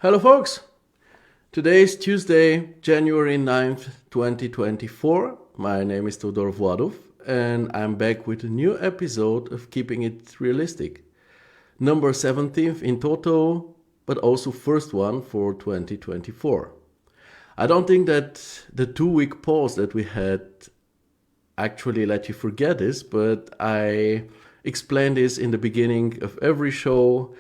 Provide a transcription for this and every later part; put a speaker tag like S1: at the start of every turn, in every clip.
S1: Hello folks! Today is Tuesday, January 9th, 2024. My name is Todor Vladov and I'm back with a new episode of Keeping It Realistic. Number 17th in total, but also first one for 2024. I don't think that the 2-week pause that we had actually let you forget this, but I explain this in the beginning of every show.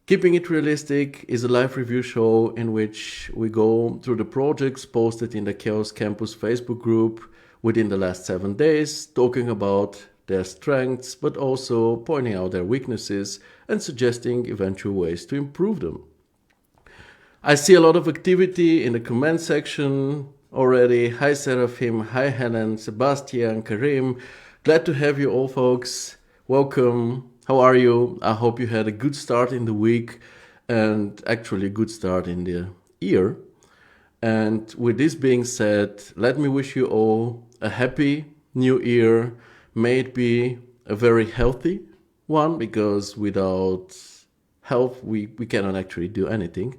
S1: Keeping It Realistic is a live review show in which we go through the projects posted in the Chaos Campus Facebook group within the last 7 days, talking about their strengths, but also pointing out their weaknesses and suggesting eventual ways to improve them. I see a lot of activity in the comment section already. Hi Seraphim, hi Helen, Sebastian, Karim. Glad to have you all folks. Welcome. How are you? I hope you had a good start in the week and actually a good start in the year. And with this being said, let me wish you all a happy new year. May it be a very healthy one, because without health, we cannot actually do anything.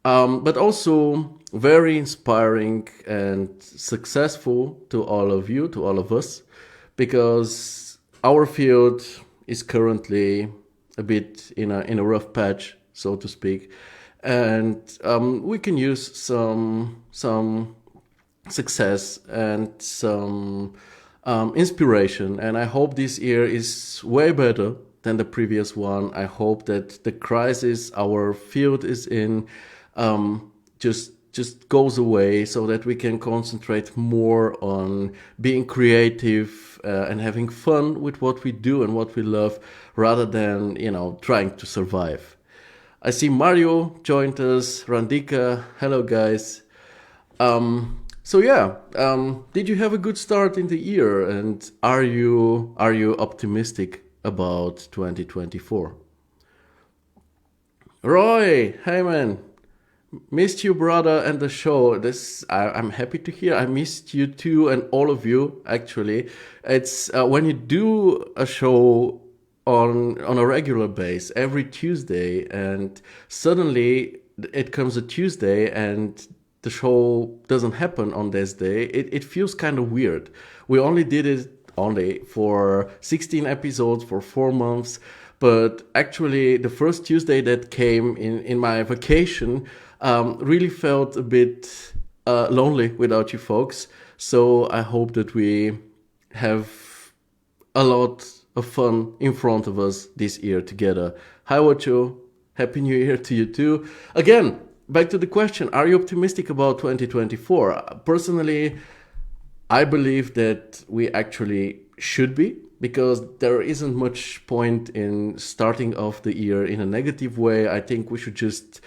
S1: But also very inspiring and successful to all of you, to all of us, because our field is currently a bit in a rough patch, so to speak, and we can use some success and some inspiration. And I hope this year is way better than the previous one. I hope that the crisis our field is in just goes away, so that we can concentrate more on being creative and having fun with what we do and what we love, rather than, trying to survive. I see Mario joined us, Randika, hello guys. Did you have a good start in the year, and are you optimistic about 2024? Roy, hey man. Missed you, brother, and the show. I'm happy to hear. I missed you too, and all of you, actually. It's when you do a show on a regular base every Tuesday, and suddenly it comes a Tuesday and the show doesn't happen on this day, it feels kind of weird. We only did it for 16 episodes for 4 months, but actually the first Tuesday that came in my vacation really felt a bit lonely without you folks. So I hope that we have a lot of fun in front of us this year together. Hi Wacho, Happy New Year to you too. Again, back to the question, are you optimistic about 2024? Personally, I believe that we actually should be, because there isn't much point in starting off the year in a negative way. I think we should just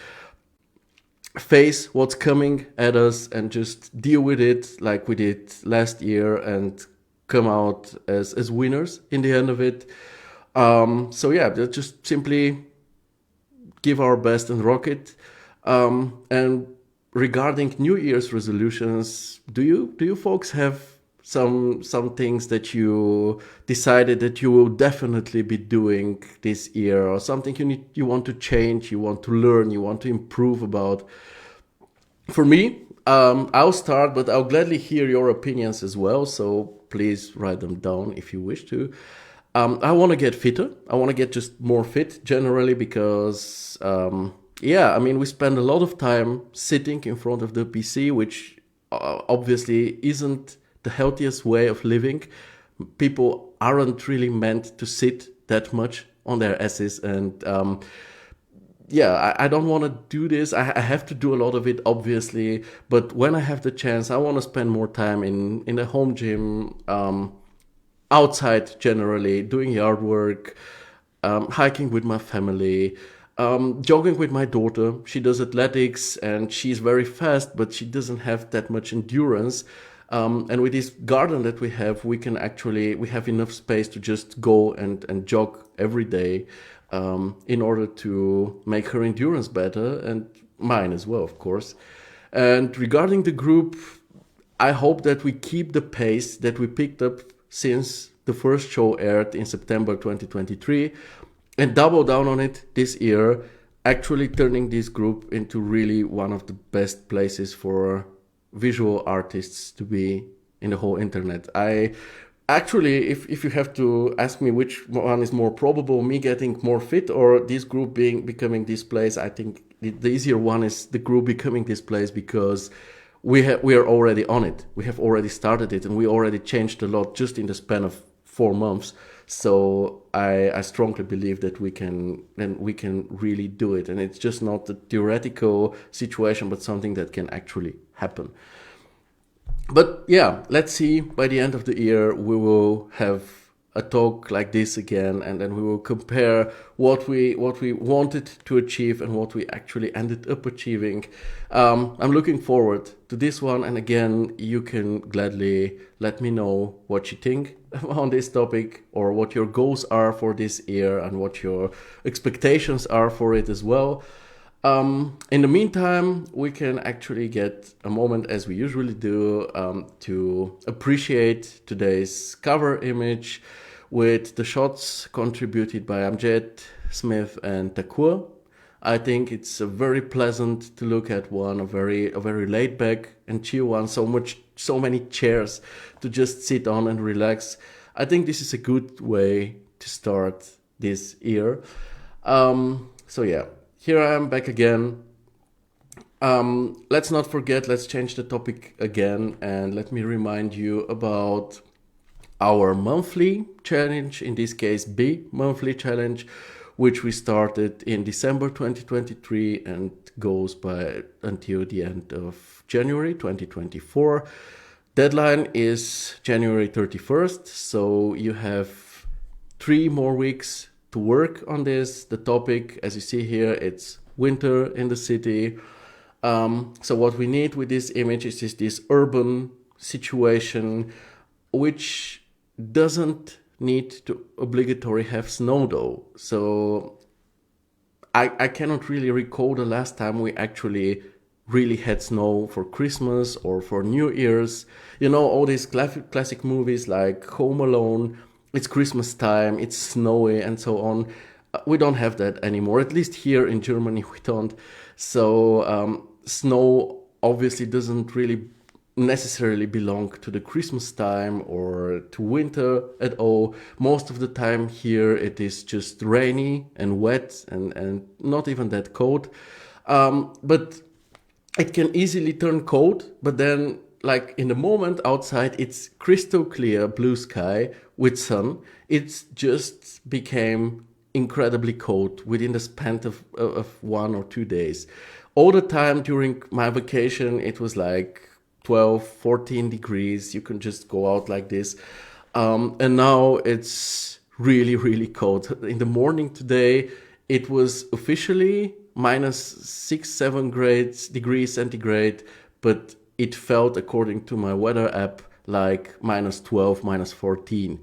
S1: face what's coming at us and just deal with it like we did last year, and come out as winners in the end of it. Just simply give our best and rock it. And regarding New Year's resolutions, do you folks have some things that you decided that you will definitely be doing this year, or something you want to change, you want to learn, you want to improve about? For me, I'll start, but I'll gladly hear your opinions as well, so please write them down if you wish to. I want to get fitter. I want to get just more fit generally, because we spend a lot of time sitting in front of the PC, which obviously isn't the healthiest way of living. People aren't really meant to sit that much on their asses, and I don't want to do this. I have to do a lot of it, obviously, but when I have the chance, I want to spend more time in the home gym, outside generally, doing yard work, hiking with my family, jogging with my daughter. She does athletics and she's very fast, but she doesn't have that much endurance. And with this garden that we have, we have enough space to just go and jog every day, in order to make her endurance better, and mine as well, of course. And regarding the group, I hope that we keep the pace that we picked up since the first show aired in September 2023, and double down on it this year. actually turning this group into really one of the best places for visual artists to be in the whole internet. I actually, if you have to ask me which one is more probable, me getting more fit or this group becoming this place, I think the easier one is the group becoming this place, because we are already on it. We have already started it, and we already changed a lot just in the span of 4 months. So I strongly believe that we can really do it, and it's just not a theoretical situation, but something that can actually happen. But yeah, let's see, by the end of the year we will have a talk like this again, and then we will compare what we wanted to achieve and what we actually ended up achieving. I'm looking forward to this one, and again, you can gladly let me know what you think on this topic, or what your goals are for this year and what your expectations are for it as well. In the meantime, we can actually get a moment, as we usually do, to appreciate today's cover image with the shots contributed by Amjed, Smith, and Thakur. I think it's a very pleasant to look at one, a very laid back and chill one. So many chairs to just sit on and relax. I think this is a good way to start this year. So yeah. Here I am back again. Let's not forget, let's change the topic again, and let me remind you about our monthly challenge, in this case B monthly challenge, which we started in December 2023 and goes by until the end of January 2024. Deadline is January 31st, so you have 3 more weeks to work on this. The topic, as you see here, it's winter in the city. So what we need with this image is this urban situation, which doesn't need to obligatory have snow though. So I cannot really recall the last time we actually really had snow for Christmas or for New Year's. You know, all these classic movies like Home Alone, it's Christmas time, it's snowy and so on. We don't have that anymore, at least here in Germany we don't. So snow obviously doesn't really necessarily belong to the Christmas time or to winter at all. Most of the time here it is just rainy and wet and not even that cold. But it can easily turn cold, but then like in the moment outside it's crystal clear blue sky with sun. It just became incredibly cold within the span of 1 or 2 days. All the time during my vacation it was like 12, 14 degrees. You can just go out like this. And now it's really, really cold. In the morning today, it was officially -6, 7 degrees centigrade, but it felt, according to my weather app, like -12, -14.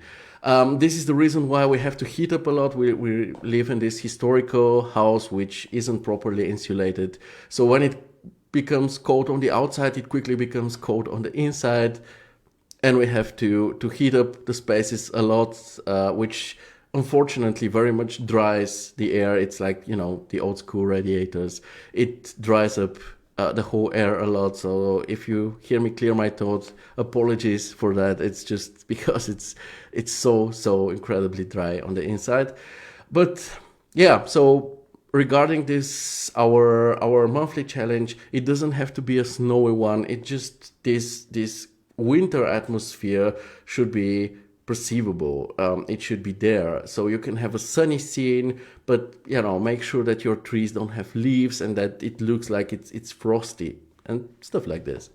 S1: This is the reason why we have to heat up a lot. We live in this historical house which isn't properly insulated. So when it becomes cold on the outside, it quickly becomes cold on the inside, and we have to heat up the spaces a lot, which unfortunately very much dries the air. It's like, you know, the old school radiators. It dries up the whole air a lot. So if you hear me clear my throat, apologies for that. It's just because it's so incredibly dry on the inside. But yeah, so regarding this, our monthly challenge, it doesn't have to be a snowy one. It just this winter atmosphere should be perceivable. It should be there, so you can have a sunny scene, but you know, make sure that your trees don't have leaves and that it looks like it's frosty and stuff like this.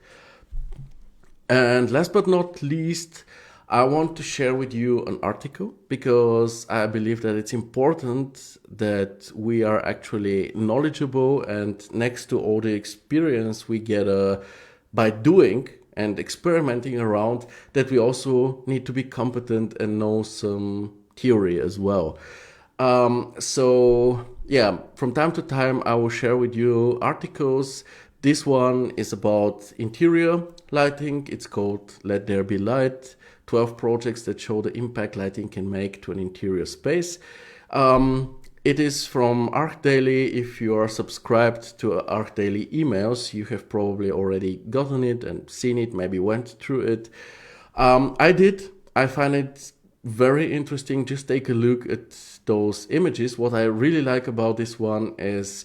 S1: And last but not least, I want to share with you an article, because I believe that it's important that we are actually knowledgeable, and next to all the experience we get by doing and experimenting around, that we also need to be competent and know some theory as well. So yeah, from time to time I will share with you articles. This one is about interior lighting. It's called Let There Be Light, 12 projects that show the impact lighting can make to an interior space. It is from Arc Daily. If you are subscribed to Arc Daily emails, you have probably already gotten it and seen it, maybe went through it. I did. I find it very interesting. Just take a look at those images. What I really like about this one is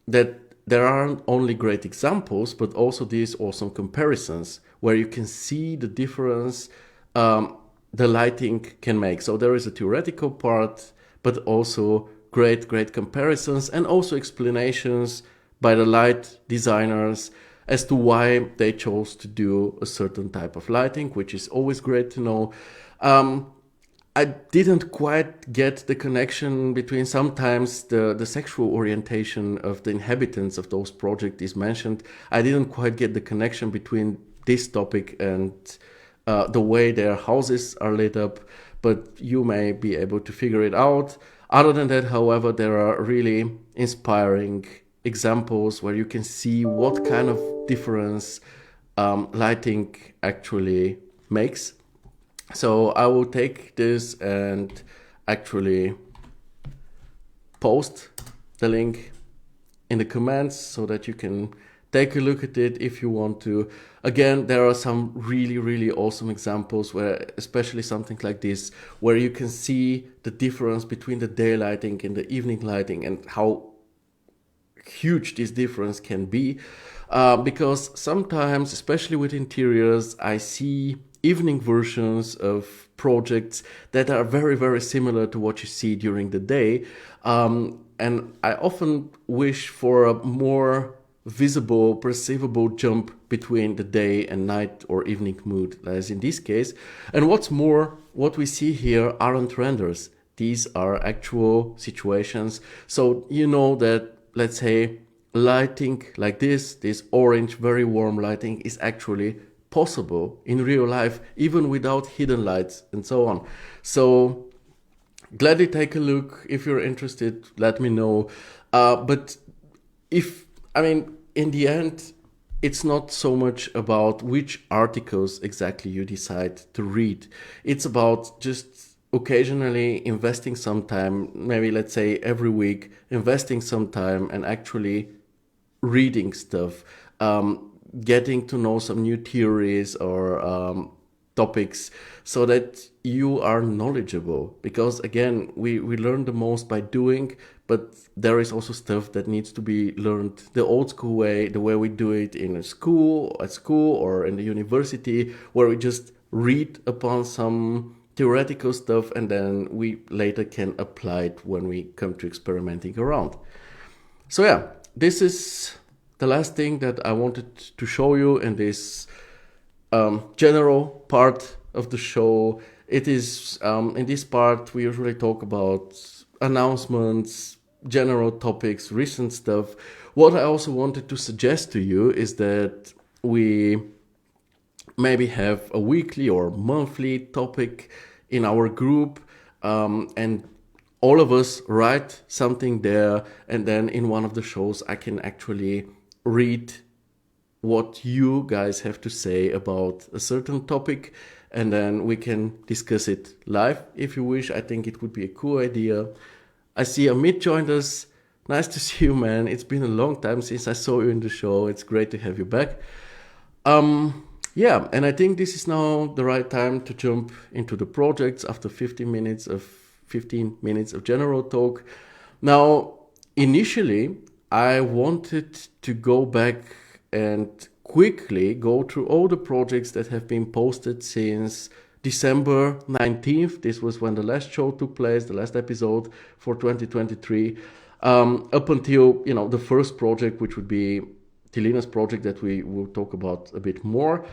S1: that there aren't only great examples, but also these awesome comparisons where you can see the difference the lighting can make. So there is a theoretical part, but also great comparisons and also explanations by the light designers as to why they chose to do a certain type of lighting, which is always great to know. I didn't quite get the connection between sometimes the sexual orientation of the inhabitants of those projects is mentioned. I didn't quite get the connection between this topic and the way their houses are lit up, but you may be able to figure it out. Other than that, however, there are really inspiring examples where you can see what kind of difference lighting actually makes. So I will take this and actually post the link in the comments so that you can take a look at it if you want to. Again, there are some really awesome examples where, especially something like this, where you can see the difference between the day lighting and the evening lighting and how huge this difference can be. Because sometimes, especially with interiors, I see evening versions of projects that are very similar to what you see during the day. And I often wish for a more visible, perceivable jump between the day and night or evening mood, as in this case. And what's more, what we see here aren't renders. These are actual situations. So you know that, let's say, lighting like this orange, very warm lighting is actually possible in real life, even without hidden lights and so on. So gladly take a look. If you're interested, let me know. But in the end, it's not so much about which articles exactly you decide to read. It's about just occasionally investing some time, maybe let's say every week, investing some time and actually reading stuff, getting to know some new theories or topics so that you are knowledgeable. Because again, we learn the most by doing, but there is also stuff that needs to be learned the old school way, the way we do it in at school or in the university, where we just read upon some theoretical stuff and then we later can apply it when we come to experimenting around. So yeah, this is the last thing that I wanted to show you in this general part of the show. It is in this part we usually talk about announcements, general topics, recent stuff. What I also wanted to suggest to you is that we maybe have a weekly or monthly topic in our group, and all of us write something there, and then in one of the shows I can actually read what you guys have to say about a certain topic, and then we can discuss it live if you wish. I think it would be a cool idea. I see Amjed joined us. Nice to see you, man. It's been a long time since I saw you in the show. It's great to have you back. And I think this is now the right time to jump into the projects after 15 minutes of general talk. Now, initially, I wanted to go back and quickly go through all the projects that have been posted since December 19th. This was when the last show took place, the last episode for 2023, up until, the first project, which would be Tilina's project that we will talk about a bit more.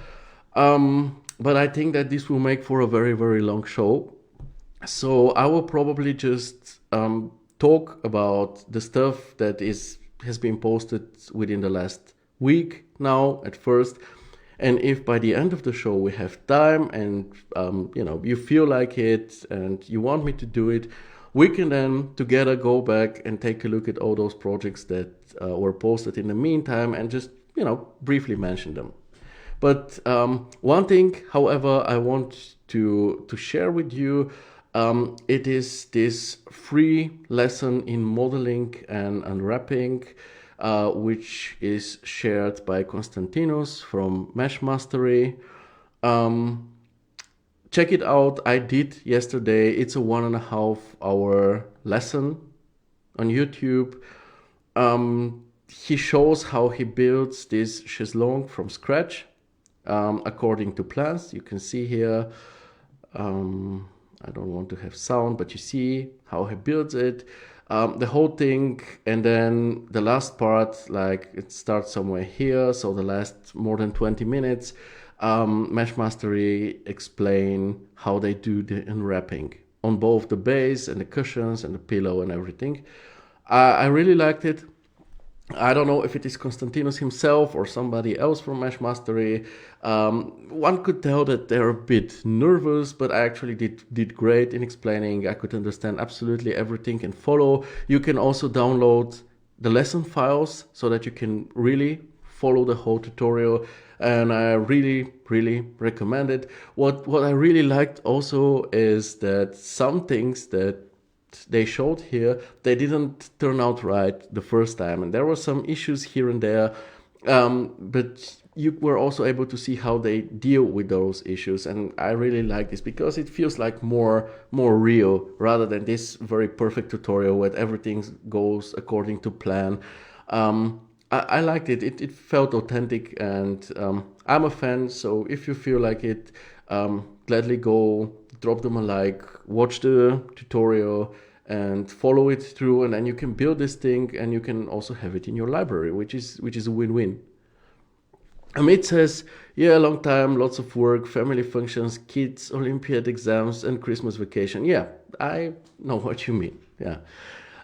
S1: But I think that this will make for a very long show. So I will probably just talk about the stuff that has been posted within the last week now at first. And if by the end of the show we have time and you feel like it and you want me to do it, we can then together go back and take a look at all those projects that were posted in the meantime and just briefly mention them. But one thing, however, I want to share with you, It is this free lesson in modeling and unwrapping, which is shared by Konstantinos from Mesh Mastery. Check it out. I did yesterday. It's a 1.5 hour lesson on YouTube. He shows how he builds this chaiselong from scratch, according to plans. You can see here, I don't want to have sound, but you see how he builds it, the whole thing, and then the last part, like it starts somewhere here, so the last more than 20 minutes, Mesh Mastery explain how they do the unwrapping on both the base and the cushions and the pillow and everything. I really liked it. I don't know if it is Konstantinos himself or somebody else from Mesh Mastery. One could tell that they're a bit nervous, but I actually did great in explaining. I could understand absolutely everything and follow. You can also download the lesson files so that you can really follow the whole tutorial, and I really recommend it. What I really liked also is that some things that they showed here, they didn't turn out right the first time, and there were some issues here and there, but you were also able to see how they deal with those issues, and I really like this because it feels like more real rather than this very perfect tutorial where everything goes according to plan. I liked it. It felt authentic, and I'm a fan, so if you feel like it, gladly go drop them a like, watch the tutorial and follow it through, and then you can build this thing and you can also have it in your library, which is a win-win. Amjed says, yeah, long time, lots of work, family functions, kids, Olympiad exams, and Christmas vacation. Yeah, I know what you mean. Yeah,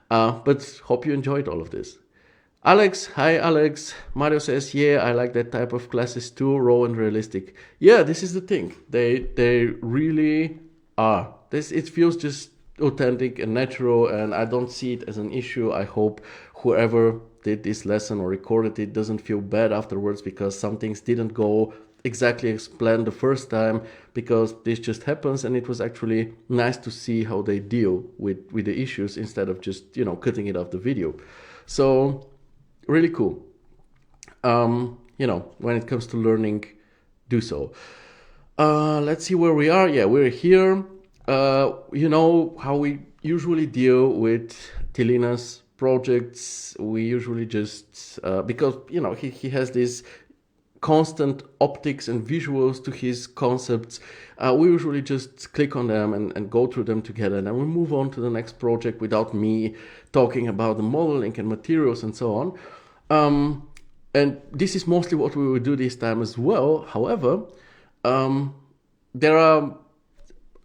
S1: but hope you enjoyed all of this. Alex, hi Alex. Mario says, yeah, I like that type of classes too, raw and realistic. Yeah, this is the thing. They really are. It feels just authentic and natural, and I don't see it as an issue. I hope whoever did this lesson or recorded it doesn't feel bad afterwards because some things didn't go exactly as planned the first time, because this just happens, and it was actually nice to see how they deal with the issues instead of just, cutting it off the video. So really cool. When it comes to learning, do so. Let's see where we are. Yeah, we're here. You know how we usually deal with Tilina's projects. We usually just, because, he has this constant optics and visuals to his concepts, we usually just click on them and go through them together, and then we move on to the next project without me talking about the modeling and materials and so on. And this is mostly what we will do this time as well. However, there are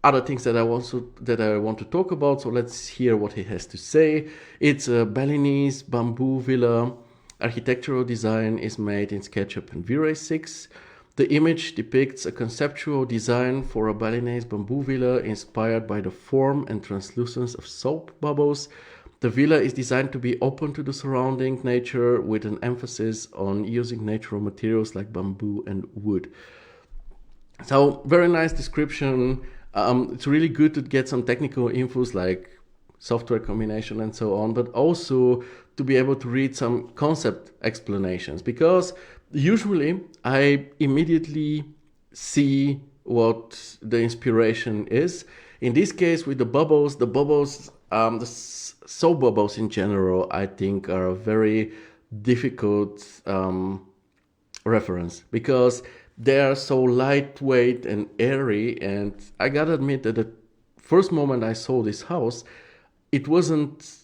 S1: other things that I want to talk about, so let's hear what he has to say. It's a Balinese bamboo villa. Architectural design is made in SketchUp and V-Ray 6. The image depicts a conceptual design for a Balinese bamboo villa inspired by the form and translucence of soap bubbles. The villa is designed to be open to the surrounding nature with an emphasis on using natural materials like bamboo and wood. So, very nice description. It's really good to get some technical infos like software combination and so on, but also to be able to read some concept explanations, because usually I immediately see what the inspiration is. In this case, with the bubbles, the soap bubbles in general, I think are a very difficult reference, because they are so lightweight and airy, and I gotta admit that the first moment I saw this house, it wasn't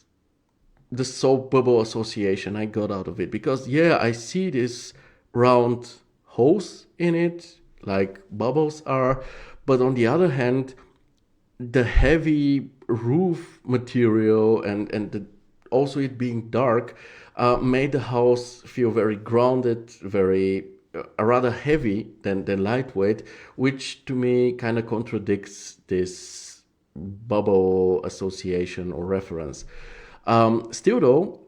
S1: the soap bubble association I got out of it, because I see this round holes in it like bubbles are, but on the other hand, the heavy roof material and also it being dark made the house feel very grounded, very rather heavy than lightweight, which to me kind of contradicts this bubble association or reference. Still though,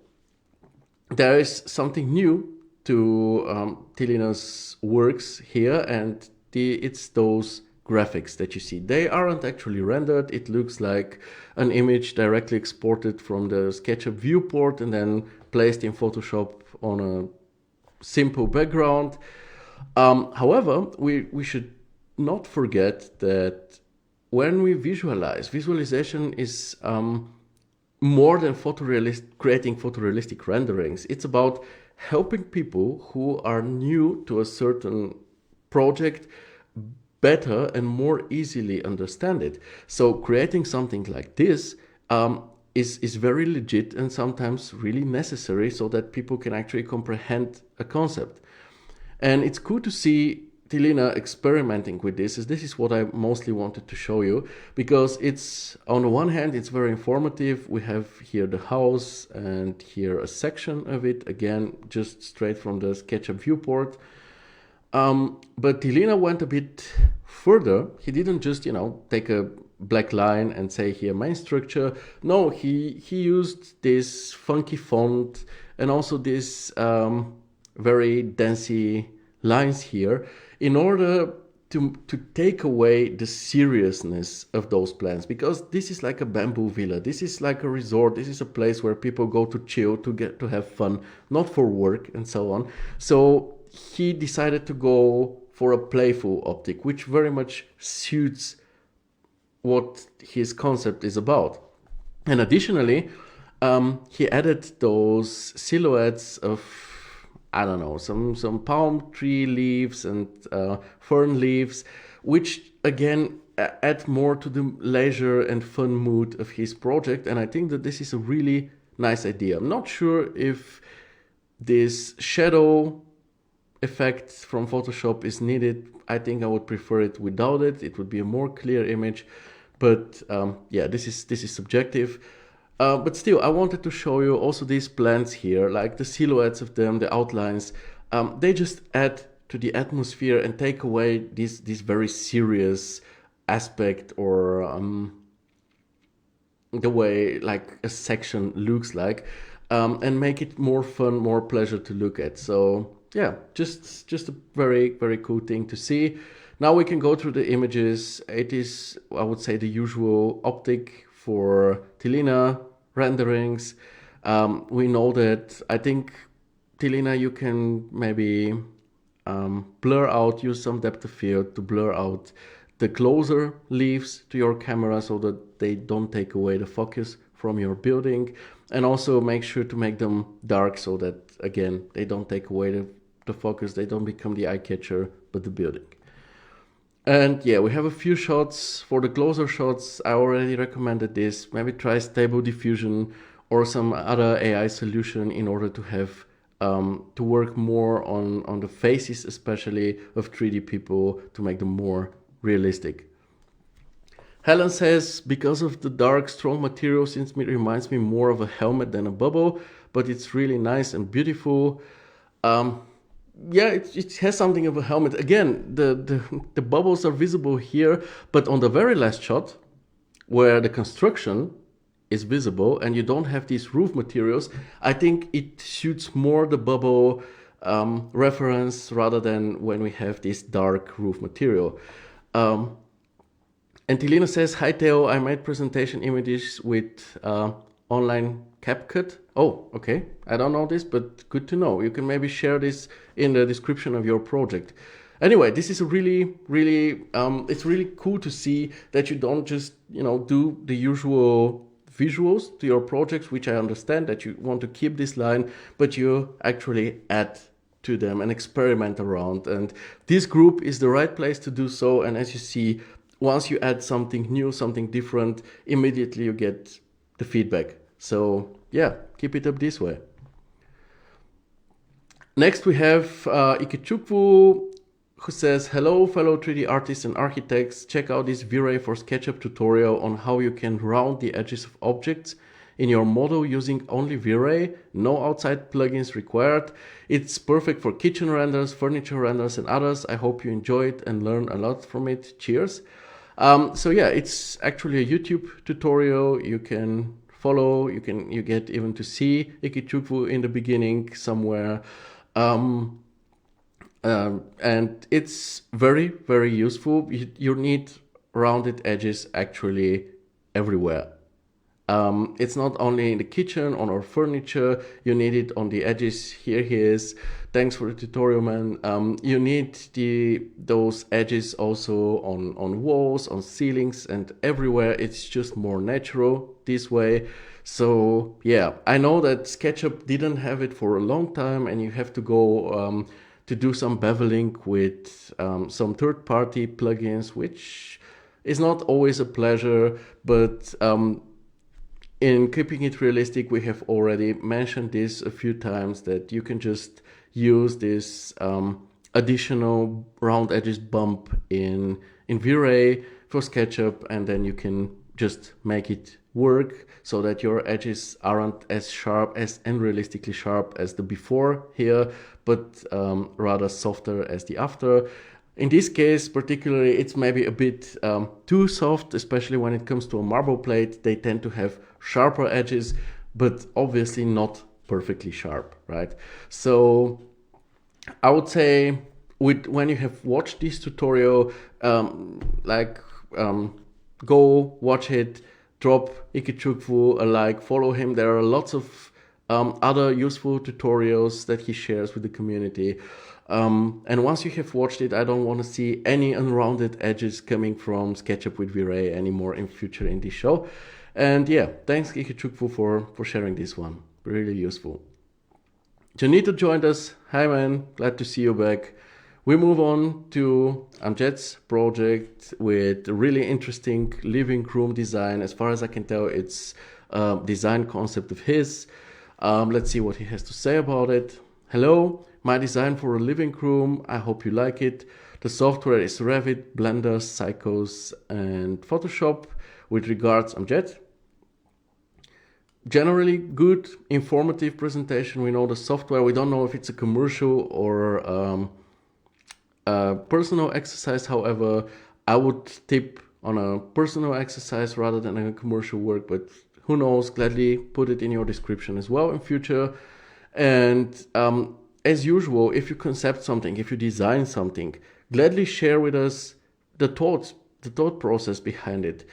S1: there is something new to Tilina's works here, and it's those graphics that you see. They aren't actually rendered. It looks like an image directly exported from the SketchUp viewport and then placed in Photoshop on a simple background. However, we should not forget that when we visualization is more than creating photorealistic renderings. It's about helping people who are new to a certain project better and more easily understand it. So creating something like this is very legit and sometimes really necessary so that people can actually comprehend a concept. And it's cool to see Tilina experimenting with this. This is what I mostly wanted to show you, because it's, on the one hand, it's very informative. We have here the house and here a section of it, again, just straight from the SketchUp viewport. But Tilina went a bit further. He didn't just, take a black line and say here main structure. No, he used this funky font and also this very dancey lines here in order to take away the seriousness of those plans, because this is like a bamboo villa, this is like a resort, this is a place where people go to chill, to have fun, not for work and so on. So he decided to go for a playful optic, which very much suits what his concept is about. And additionally, he added those silhouettes of, I don't know, some palm tree leaves and fern leaves, which again add more to the leisure and fun mood of his project. And I think that this is a really nice idea. I'm not sure if this shadow effect from Photoshop is needed. I think I would prefer it without it. It would be a more clear image. But yeah, this is subjective. But still, I wanted to show you also these plants here, like the silhouettes of them, the outlines. They just add to the atmosphere and take away this very serious aspect, or the way like a section looks like, and make it more fun, more pleasure to look at. So yeah, just a very, very cool thing to see. Now we can go through the images. It is, I would say, the usual optic for Tilina renderings. We know that, I think, Tilina, you can maybe blur out, use some depth of field to blur out the closer leaves to your camera so that they don't take away the focus from your building. And also make sure to make them dark so that, again, they don't take away the focus, they don't become the eye catcher, but the building. And yeah, we have a few shots. For the closer shots, I already recommended this. Maybe try Stable Diffusion or some other AI solution in order to have to work more on the faces, especially of 3D people, to make them more realistic. Helen says, because of the dark, strong material, since it reminds me more of a helmet than a bubble, but it's really nice and beautiful. Yeah, it has something of a helmet. Again, the bubbles are visible here, but on the very last shot, where the construction is visible and you don't have these roof materials, I think it suits more the bubble reference rather than when we have this dark roof material. And Tilina says, hi Theo, I made presentation images with online CapCut. Oh, okay. I don't know this, but good to know. You can maybe share this in the description of your project. Anyway, this is a really, really, it's really cool to see that you don't just, do the usual visuals to your projects, which I understand that you want to keep this line, but you actually add to them and experiment around. And this group is the right place to do so. And as you see, once you add something new, something different, immediately you get the feedback. So yeah, keep it up this way. Next we have Ikechukwu, who says, hello fellow 3D artists and architects, check out this V-Ray for SketchUp tutorial on how you can round the edges of objects in your model using only V-Ray, no outside plugins required. It's perfect for kitchen renders, furniture renders and others. I hope you enjoy it and learn a lot from it. Cheers. So yeah, it's actually a YouTube tutorial. You can follow, you get even to see Ikechukwu in the beginning somewhere. And it's very, very useful. You need rounded edges actually everywhere. It's not only in the kitchen, on our furniture, you need it on the edges. Here he is. Thanks for the tutorial, man. You need those edges also on walls, on ceilings, and everywhere. It's just more natural this way. So yeah, I know that SketchUp didn't have it for a long time, and you have to go to do some beveling with some third-party plugins, which is not always a pleasure, but in keeping it realistic, we have already mentioned this a few times, that you can just use this additional round edges bump in V-Ray for SketchUp, and then you can just make it work so that your edges aren't as sharp and realistically sharp as the before here, but rather softer as the after. In this case particularly, it's maybe a bit too soft, especially when it comes to a marble plate. They tend to have sharper edges, but obviously not perfectly sharp, right? So I would say when you have watched this tutorial, go watch it, drop Ikechukwu a like, follow him. There are lots of other useful tutorials that he shares with the community. And once you have watched it, I don't want to see any unrounded edges coming from SketchUp with V-Ray anymore in future in this show. And yeah, thanks Ikechukwu for sharing this one. Really useful. Janito joined us. Hi man, glad to see you back. We move on to Amjed's project with a really interesting living room design. As far as I can tell, it's a design concept of his. Let's see what he has to say about it. Hello, my design for a living room. I hope you like it. The software is Revit, Blender, Psychos, and Photoshop. With regards, Amjed. Generally good, informative presentation. We know the software. We don't know if it's a commercial or a personal exercise. However, I would tip on a personal exercise rather than a commercial work, but who knows, gladly put it in your description as well in future. And as usual, if you concept something, if you design something, gladly share with us the thought process behind it.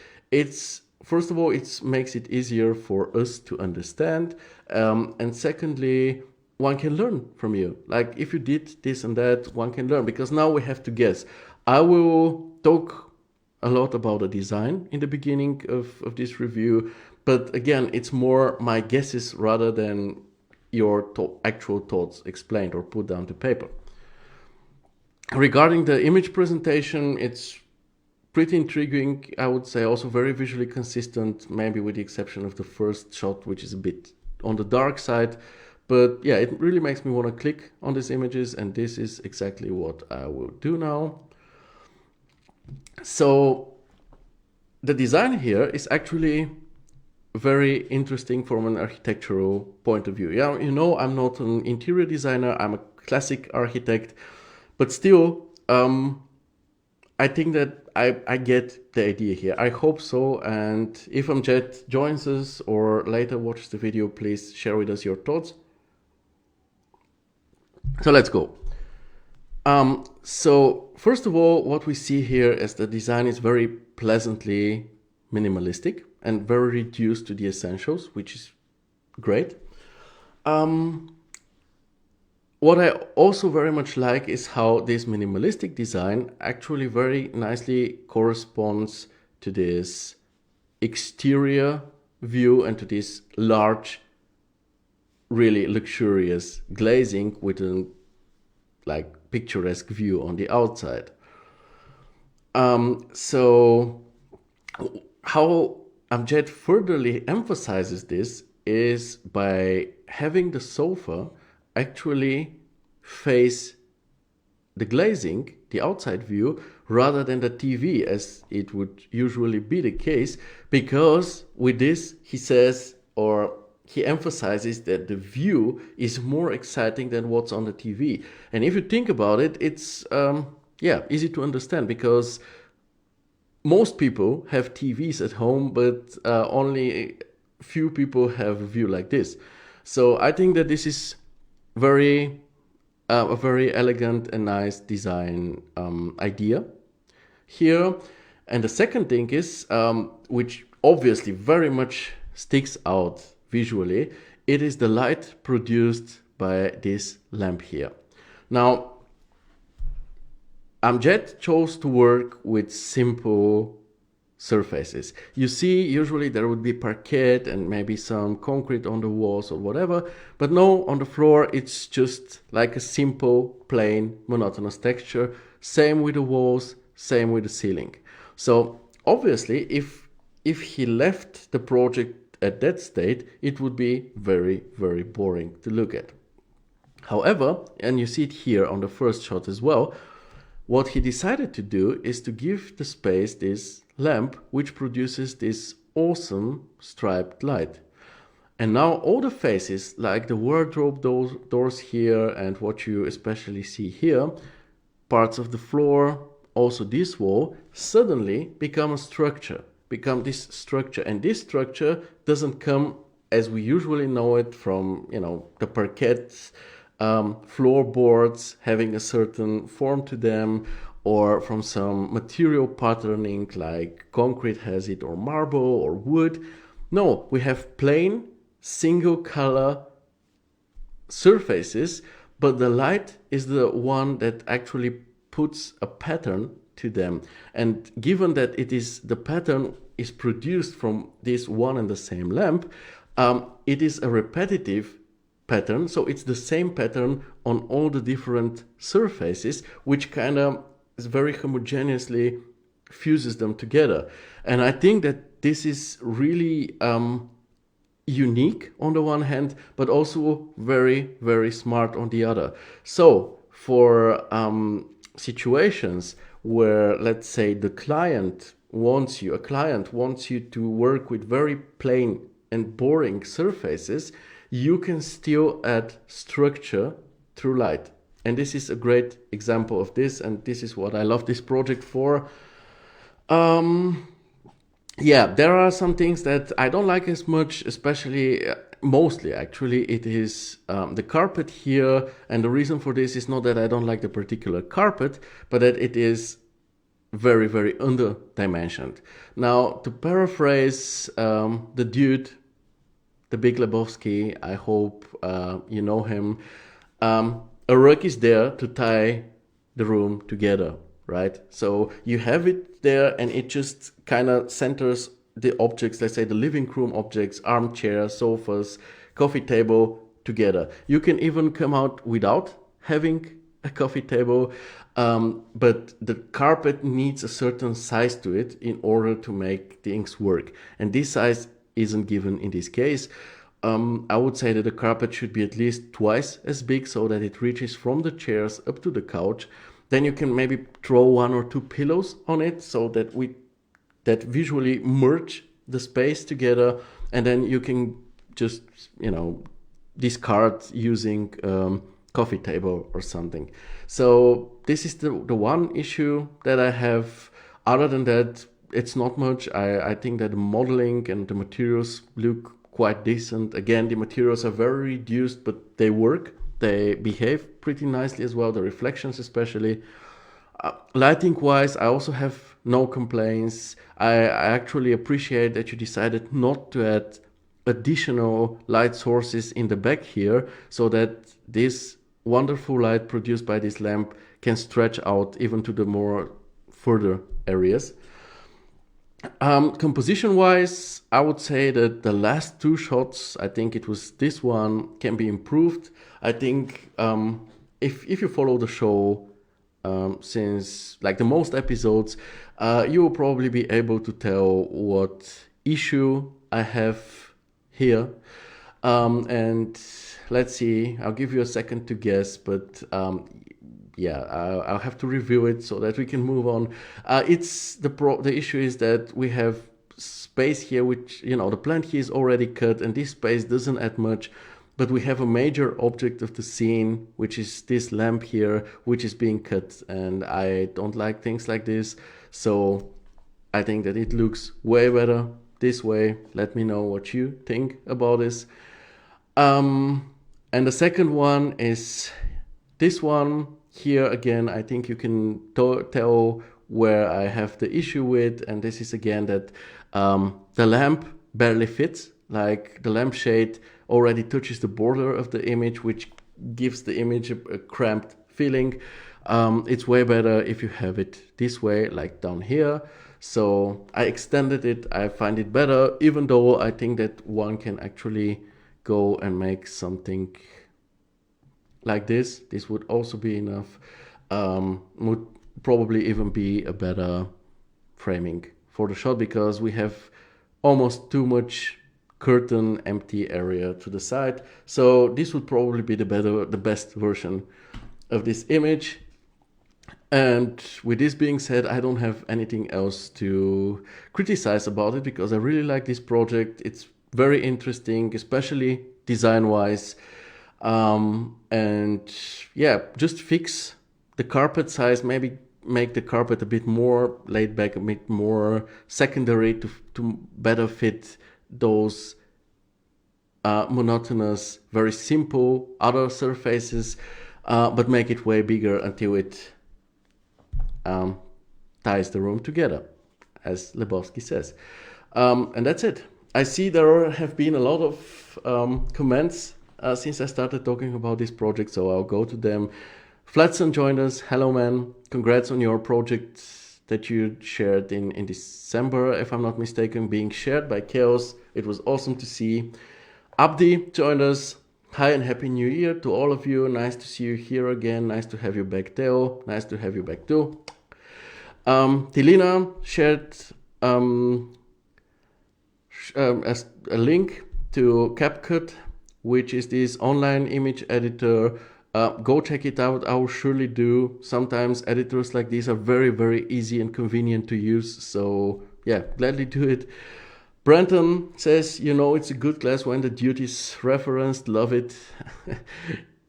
S1: First of all, it makes it easier for us to understand. And secondly, one can learn from you. Like if you did this and that, one can learn, because now we have to guess. I will talk a lot about the design in the beginning of this review, but again, it's more my guesses rather than your actual thoughts explained or put down to paper. Regarding the image presentation, it's pretty intriguing, I would say, also very visually consistent, maybe with the exception of the first shot, which is a bit on the dark side. But yeah, it really makes me want to click on these images, and this is exactly what I will do now. So the design here is actually very interesting from an architectural point of view. Yeah, you know, I'm not an interior designer, I'm a classic architect, but still, I think that I get the idea here. I hope so. And if Amjed joins us or later watches the video, please share with us your thoughts. So let's go. So first of all, what we see here is the design is very pleasantly minimalistic and very reduced to the essentials, which is great. What I also very much like is how this minimalistic design actually very nicely corresponds to this exterior view and to this large, really luxurious glazing with a picturesque view on the outside. So how Amjed furtherly emphasizes this is by having the sofa actually face the glazing, the outside view, rather than the TV as it would usually be the case, because with this he says, or he emphasizes, that the view is more exciting than what's on the TV. And if you think about it, it's easy to understand, because most people have TVs at home, but only few people have a view like this. So I think that this is very a very elegant and nice design idea here. And the second thing is, which obviously very much sticks out visually, it is the light produced by this lamp here. Now, Amjed chose to work with simple surfaces. You see, usually there would be parquet and maybe some concrete on the walls or whatever, but no, on the floor it's just like a simple, plain, monotonous texture. Same with the walls, same with the ceiling. So obviously, if he left the project at that state, it would be very, very boring to look at. However, and you see it here on the first shot as well, what he decided to do is to give the space this lamp, which produces this awesome striped light. And now all the faces, like the wardrobe doors here and what you especially see here, parts of the floor, also this wall, suddenly become this structure. And this structure doesn't come as we usually know it from, the parquet floorboards having a certain form to them, or from some material patterning like concrete has it, or marble, or wood. No, we have plain, single color surfaces, but the light is the one that actually puts a pattern to them. And given that the pattern is produced from this one and the same lamp, it is a repetitive pattern, so it's the same pattern on all the different surfaces, which kind of very homogeneously fuses them together. And I think that this is really unique on the one hand, but also very, very smart on the other. So for situations where, let's say, a client wants you to work with very plain and boring surfaces, you can still add structure through light. And this is a great example of this, and this is what I love this project for. There are some things that I don't like as much, especially, mostly actually, it is the carpet here. And the reason for this is not that I don't like the particular carpet, but that it is very, very underdimensioned. Now, to paraphrase the dude, the Big Lebowski, I hope you know him, a rug is there to tie the room together, right? So you have it there and it just kind of centers the objects, let's say the living room objects, armchairs, sofas, coffee table together. You can even come out without having a coffee table, but the carpet needs a certain size to it in order to make things work. And this size isn't given in this case. I would say that the carpet should be at least twice as big so that it reaches from the chairs up to the couch. Then you can maybe throw 1 or 2 pillows on it so that that visually merge the space together, and then you can just, discard using coffee table or something. So this is the one issue that I have. Other than that, it's not much. I think that the modeling and the materials look quite decent. Again, the materials are very reduced, but they work. They behave pretty nicely as well, the reflections especially. Lighting-wise, I also have no complaints. I actually appreciate that you decided not to add additional light sources in the back here, so that this wonderful light produced by this lamp can stretch out even to the more further areas. Composition-wise, I would say that the last 2 shots, I think it was this one, can be improved. I think if you follow the show since like the most episodes, you will probably be able to tell what issue I have here. And let's see, I'll give you a second to guess, but I'll have to review it so that we can move on. It's the issue is that we have space here, which, the plant here is already cut, and this space doesn't add much. But we have a major object of the scene, which is this lamp here, which is being cut, and I don't like things like this. So I think that it looks way better this way. Let me know what you think about this. And the second one is this one here again, I think you can tell where I have the issue with, and this is again that the lamp barely fits. Like the lampshade already touches the border of the image, which gives the image a cramped feeling. It's way better if you have it this way, like down here. So I extended it. I find it better, even though I think that one can actually go and make something like this. This would also be enough. Would probably even be a better framing for the shot, because we have almost too much curtain empty area to the side. So this would probably be the best version of this image. And with this being said, I don't have anything else to criticize about it, because I really like this project. It's very interesting, especially design-wise. And yeah, just fix the carpet size, maybe make the carpet a bit more laid back, a bit more secondary to better fit those monotonous, very simple other surfaces, but make it way bigger until it ties the room together, as Lebowski says. And that's it. I see there have been a lot of comments since I started talking about this project, so I'll go to them. Flatson joined us. Hello, man. Congrats on your project that you shared in December, if I'm not mistaken, being shared by Chaos. It was awesome to see. Abdi joined us. Hi and Happy New Year to all of you. Nice to see you here again. Nice to have you back, Theo. Nice to have you back too. Tilina shared as a link to CapCut, which is this online image editor. Go check it out. I will surely do. Sometimes editors like these are very, very easy and convenient to use. So yeah, gladly do it. Brenton says, it's a good class when the dude is referenced. Love it.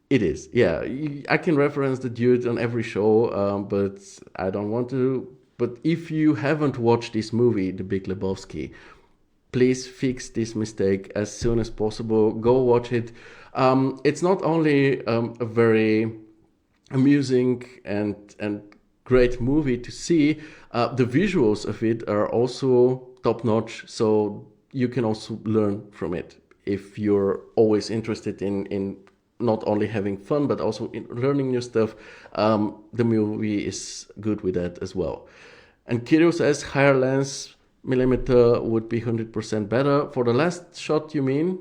S1: It is. Yeah, I can reference the dude on every show, but I don't want to. But if you haven't watched this movie, The Big Lebowski, please fix this mistake as soon as possible. Go watch it. It's not only a very amusing and great movie to see, the visuals of it are also top-notch, so you can also learn from it if you're always interested in not only having fun but also in learning new stuff. The movie is good with that as well. And Kirio says higher lens millimeter would be 100% better. For the last shot, you mean?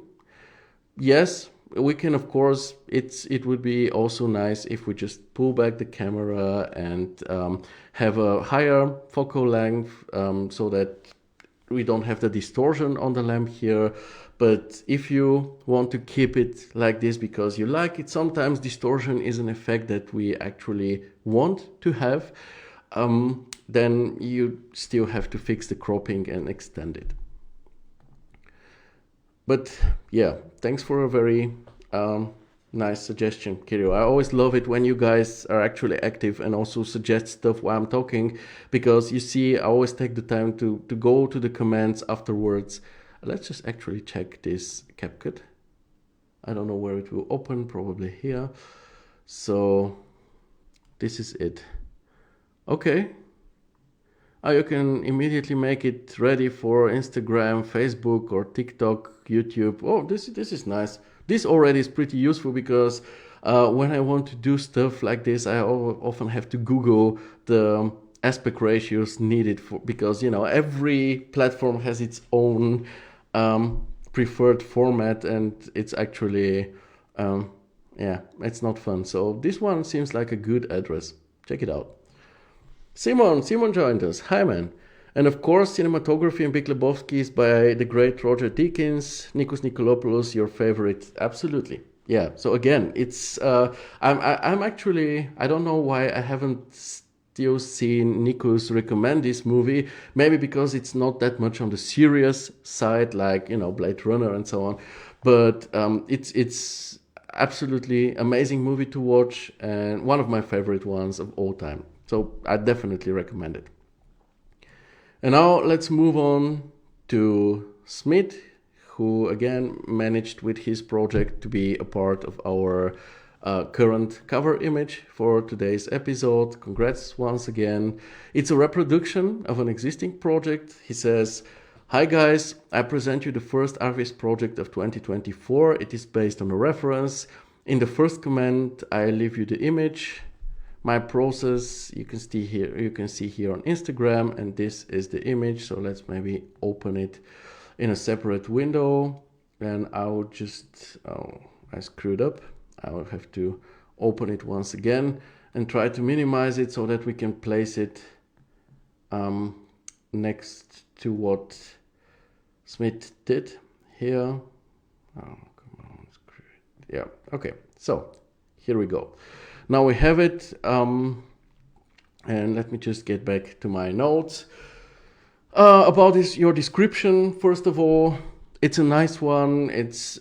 S1: Yes, we can, of course. It would be also nice if we just pull back the camera and have a higher focal length, so that we don't have the distortion on the lamp here. But if you want to keep it like this because you like it, sometimes distortion is an effect that we actually want to have, then you still have to fix the cropping and extend it. But yeah, thanks for a very nice suggestion, Kirio. I always love it when you guys are actually active and also suggest stuff while I'm talking, because you see, I always take the time to go to the comments afterwards. Let's just actually check this CapCut. I don't know where it will open, probably here. So this is it. Okay. You can immediately make it ready for Instagram, Facebook, or TikTok, YouTube. Oh, this is nice. This already is pretty useful, because when I want to do stuff like this, I often have to Google the aspect ratios needed because every platform has its own preferred format, and it's actually it's not fun. So this one seems like a good address. Check it out. Simon joined us. Hi, man. And of course, cinematography in Big Lebowski is by the great Roger Deakins. Nikos Nikolopoulos, your favorite? Absolutely. Yeah. So again, it's I'm actually, I don't know why I haven't still seen Nikos recommend this movie. Maybe because it's not that much on the serious side, like Blade Runner and so on. But it's absolutely amazing movie to watch, and one of my favorite ones of all time. So I definitely recommend it. And now let's move on to Smith, who again managed with his project to be a part of our current cover image for today's episode. Congrats once again. It's a reproduction of an existing project. He says, "Hi guys, I present you the first artist project of 2024. It is based on a reference. In the first comment, I leave you the image. My process, you can see here on Instagram, and this is the image. So let's maybe open it in a separate window. And I'll just, I screwed up. I will have to open it once again and try to minimize it so that we can place it next to what Smith did here. Oh, come on, screw it. Yeah, okay. So here we go. Now we have it, and let me just get back to my notes. About your description, first of all, it's a nice one. It's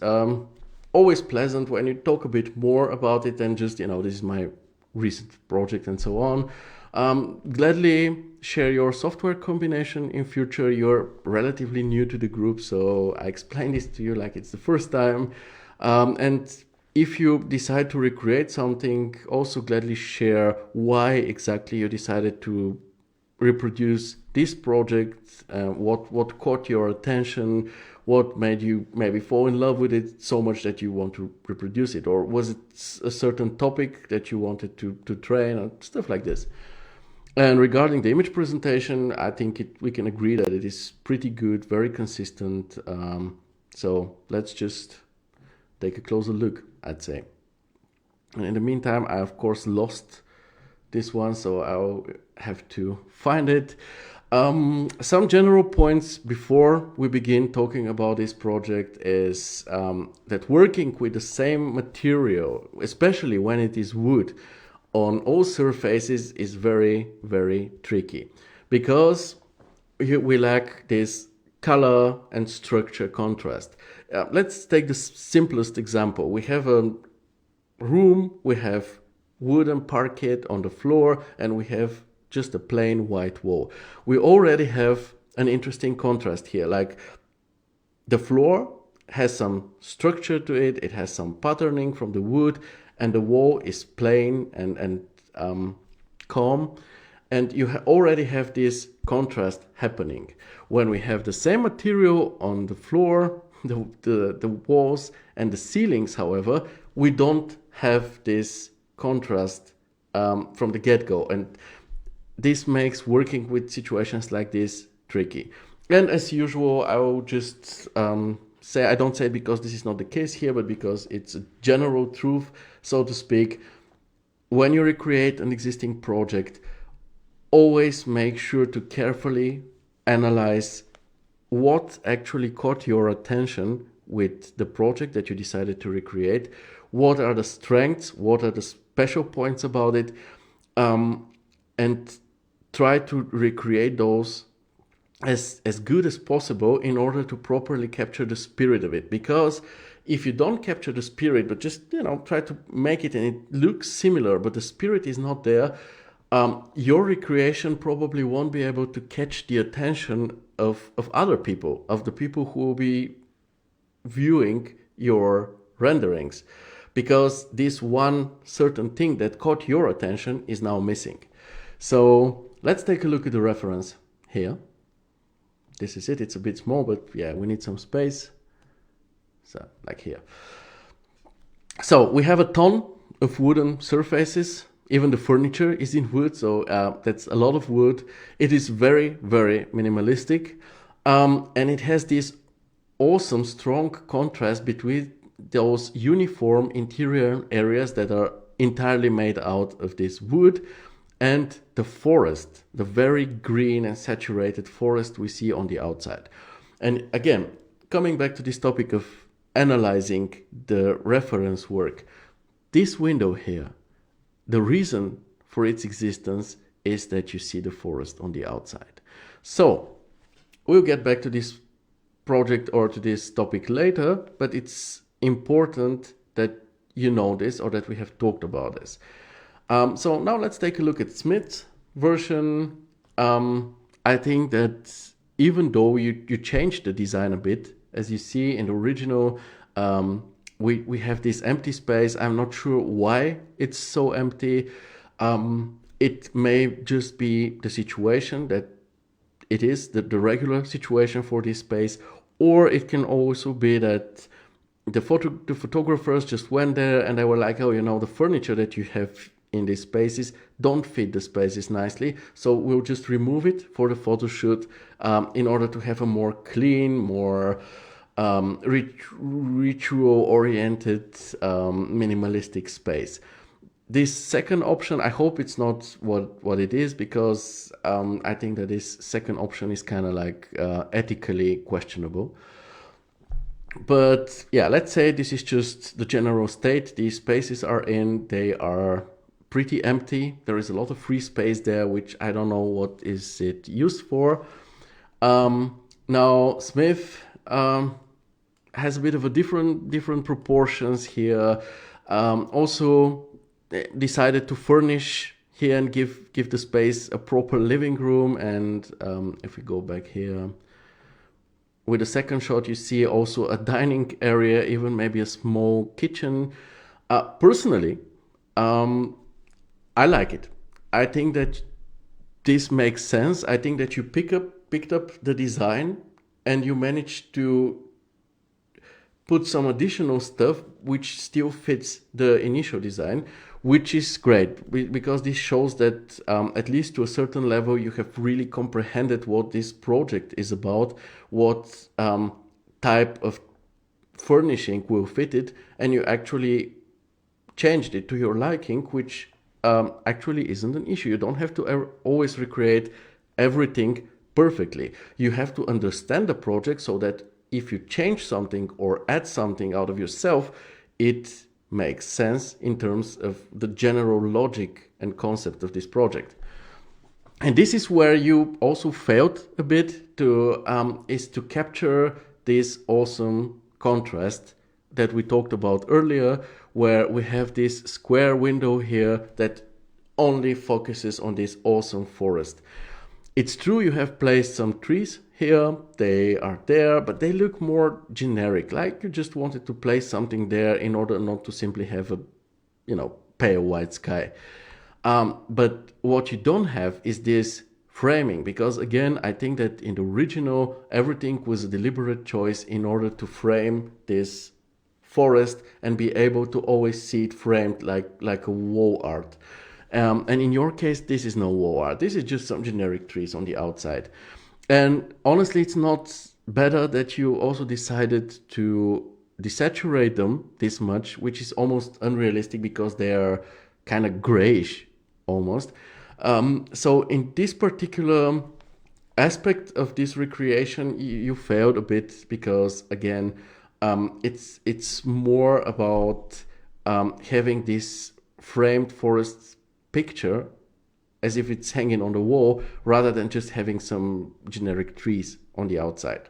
S1: always pleasant when you talk a bit more about it than just, this is my recent project and so on. Gladly share your software combination in future. You're relatively new to the group, so I explained this to you like it's the first time. And if you decide to recreate something, also gladly share why exactly you decided to reproduce this project, what caught your attention, what made you maybe fall in love with it so much that you want to reproduce it, or was it a certain topic that you wanted to train, or stuff like this. And regarding the image presentation, I think we can agree that it is pretty good, very consistent. So let's just take a closer look, I'd say. And in the meantime, I of course lost this one, so I'll have to find it. Some general points before we begin talking about this project is that working with the same material, especially when it is wood, on all surfaces is very, very tricky, because we lack this color and structure contrast. Let's take the simplest example. We have a room, we have wooden parquet on the floor, and we have just a plain white wall. We already have an interesting contrast here. Like, the floor has some structure to it, it has some patterning from the wood, and the wall is plain and calm. And you already have this contrast happening. When we have the same material on the floor, the walls and the ceilings, however, we don't have this contrast from the get-go. And this makes working with situations like this tricky. And as usual, I will just say, I don't say it because this is not the case here, but because it's a general truth, so to speak. When you recreate an existing project, always make sure to carefully analyze what actually caught your attention with the project that you decided to recreate. What are the strengths? What are the special points about it? And try to recreate those as good as possible in order to properly capture the spirit of it. Because if you don't capture the spirit, but just try to make it and it looks similar, but the spirit is not there, your recreation probably won't be able to catch the attention of other people, of the people who will be viewing your renderings, because this one certain thing that caught your attention is now missing. So let's take a look at the reference here. This is it. It's a bit small, but yeah, we need some space. So like here. So we have a ton of wooden surfaces. Even the furniture is in wood, so that's a lot of wood. It is very, very minimalistic, and it has this awesome, strong contrast between those uniform interior areas that are entirely made out of this wood and the forest, the very green and saturated forest we see on the outside. And again, coming back to this topic of analyzing the reference work, this window here, the reason for its existence is that you see the forest on the outside. So we'll get back to this project or to this topic later, but it's important that you know this, or that we have talked about this. So now let's take a look at Smith's version. I think that even though you changed the design a bit, as you see in the original, we have this empty space. I'm not sure why it's so empty. It may just be the situation that it is the regular situation for this space, or it can also be that the photographers just went there and they were like, oh, the furniture that you have in these spaces don't fit the spaces nicely, so we'll just remove it for the photo shoot in order to have a more clean, more ritual-oriented, minimalistic space. This second option, I hope it's not what it is, because I think that this second option is kind of like ethically questionable. But yeah, let's say this is just the general state these spaces are in. They are pretty empty. There is a lot of free space there, which I don't know what is it used for. Now Smith has a bit of a different proportions here. Also decided to furnish here and give the space a proper living room. And if we go back here, with the second shot, you see also a dining area, even maybe a small kitchen. Personally, I like it. I think that this makes sense. I think that you picked up the design and you managed to put some additional stuff which still fits the initial design, which is great, because this shows that at least to a certain level you have really comprehended what this project is about, what type of furnishing will fit it, and you actually changed it to your liking, which actually isn't an issue. You don't have to always recreate everything perfectly. You have to understand the project so that if you change something or add something out of yourself, it makes sense in terms of the general logic and concept of this project. And this is where you also failed a bit is to capture this awesome contrast that we talked about earlier, where we have this square window here that only focuses on this awesome forest. It's true you have placed some trees here, they are there, but they look more generic, like you just wanted to place something there in order not to simply have a, pale white sky. But what you don't have is this framing, because again, I think that in the original, everything was a deliberate choice in order to frame this forest and be able to always see it framed like a wall art. And in your case, this is no wall art. This is just some generic trees on the outside. And honestly, it's not better that you also decided to desaturate them this much, which is almost unrealistic because they are kind of grayish almost. So in this particular aspect of this recreation, you failed a bit because, again, it's more about having this framed forest picture as if it's hanging on the wall, rather than just having some generic trees on the outside.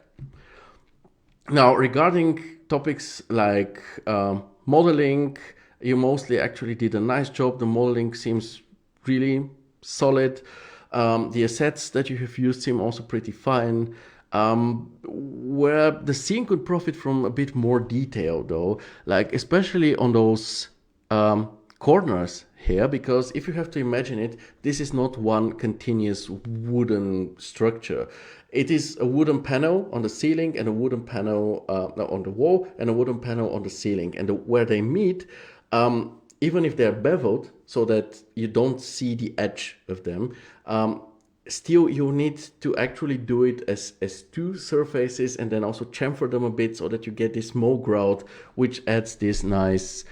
S1: Now, regarding topics like modeling, you mostly actually did a nice job. The modeling seems really solid. The assets that you have used seem also pretty fine. Where the scene could profit from a bit more detail, though, like especially on those corners here, because if you have to imagine it, this is not one continuous wooden structure. It is a wooden panel on the ceiling and a wooden panel on the wall and a wooden panel on the ceiling. And where they meet, even if they're beveled so that you don't see the edge of them, still you need to actually do it as two surfaces and then also chamfer them a bit so that you get this mole grout, which adds this nice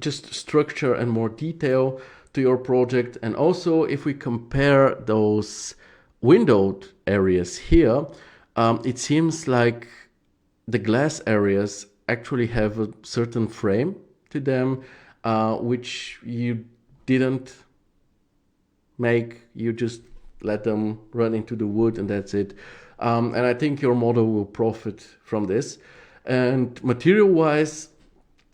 S1: just structure and more detail to your project. And also, if we compare those windowed areas here, it seems like the glass areas actually have a certain frame to them, which you didn't make. You just let them run into the wood and that's it. And I think your model will profit from this. And material wise,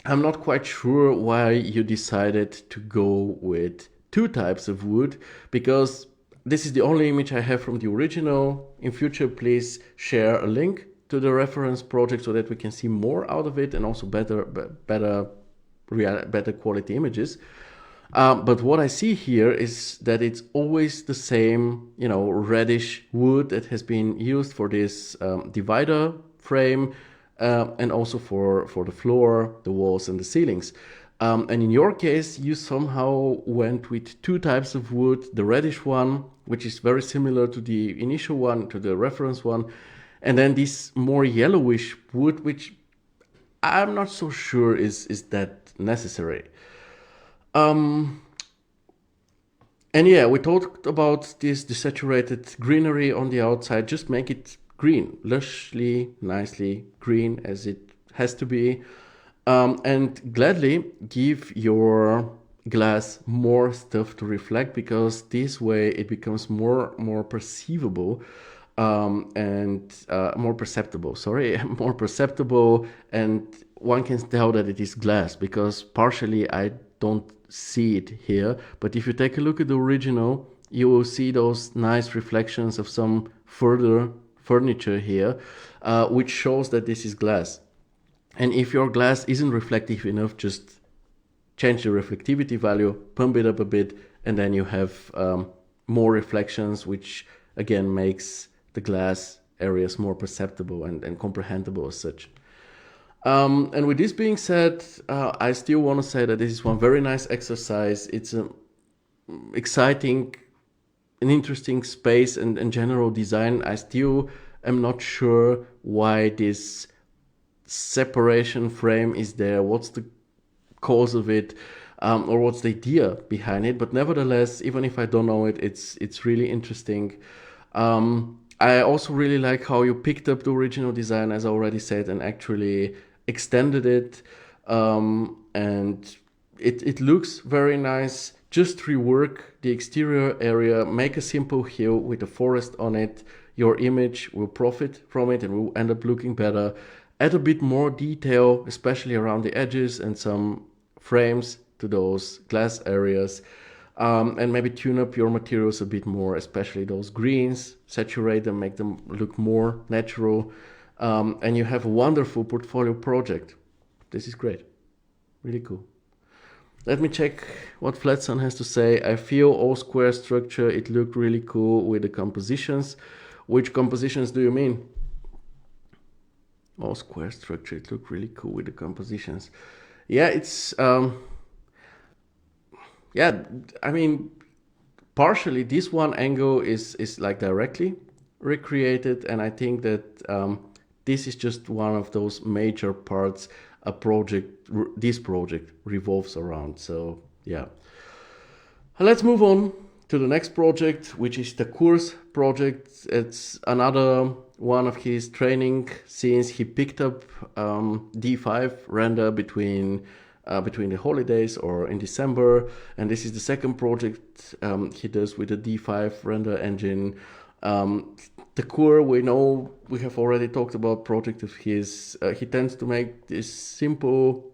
S1: I'm not quite sure why you decided to go with two types of wood, because this is the only image I have from the original. In future, please share a link to the reference project so that we can see more out of it and also better quality images. But what I see here is that it's always the same, reddish wood that has been used for this divider frame and also for the floor, the walls, and the ceilings. And in your case, you somehow went with two types of wood, the reddish one, which is very similar to the initial one, to the reference one, and then this more yellowish wood, which I'm not so sure is that necessary. And yeah, we talked about this desaturated greenery on the outside. Just make it green, lushly, nicely green as it has to be. And gladly give your glass more stuff to reflect, because this way it becomes more perceivable and more perceptible. More perceptible, and one can tell that it is glass, because partially I don't see it here, but if you take a look at the original, you will see those nice reflections of some further furniture here, which shows that this is glass. And if your glass isn't reflective enough, just change the reflectivity value, pump it up a bit, and then you have more reflections, which again makes the glass areas more perceptible and comprehensible as such. And with this being said, I still want to say that this is one very nice exercise. It's an exciting and interesting space and general design. I still am not sure why this separation frame is there, what's the cause of it, or what's the idea behind it. But nevertheless, even if I don't know it, it's really interesting. I also really like how you picked up the original design, as I already said, and actually extended it, and it looks very nice. Just rework the exterior area, make a simple hill with a forest on it. Your image will profit from it and will end up looking better. Add a bit more detail, especially around the edges, and some frames to those glass areas, and maybe tune up your materials a bit more, especially those greens, saturate them, make them look more natural, and you have a wonderful portfolio project. This is great, really cool. Let me check what Flatsun has to say. I feel all square structure, it looked really cool with the compositions. Which compositions do you mean? All square structure, it looked really cool with the compositions. Yeah, it's partially this one angle is like directly recreated, and I think that this is just one of those major parts this project revolves around. So yeah, let's move on to the next project, which is Thakur's project. It's another one of his training scenes. He picked up D5 render between the holidays or in December, and this is the second project he does with the D5 render engine. Thakur, we have already talked about project of his. He tends to make this simple,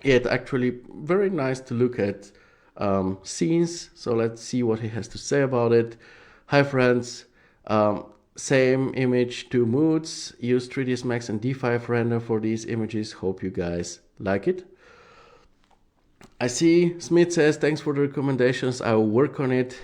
S1: yet actually very nice to look at scenes. So let's see what he has to say about it. Hi friends, same image, two moods. Use 3ds Max and D5 render for these images. Hope you guys like it. I see Smith says, thanks for the recommendations. I will work on it.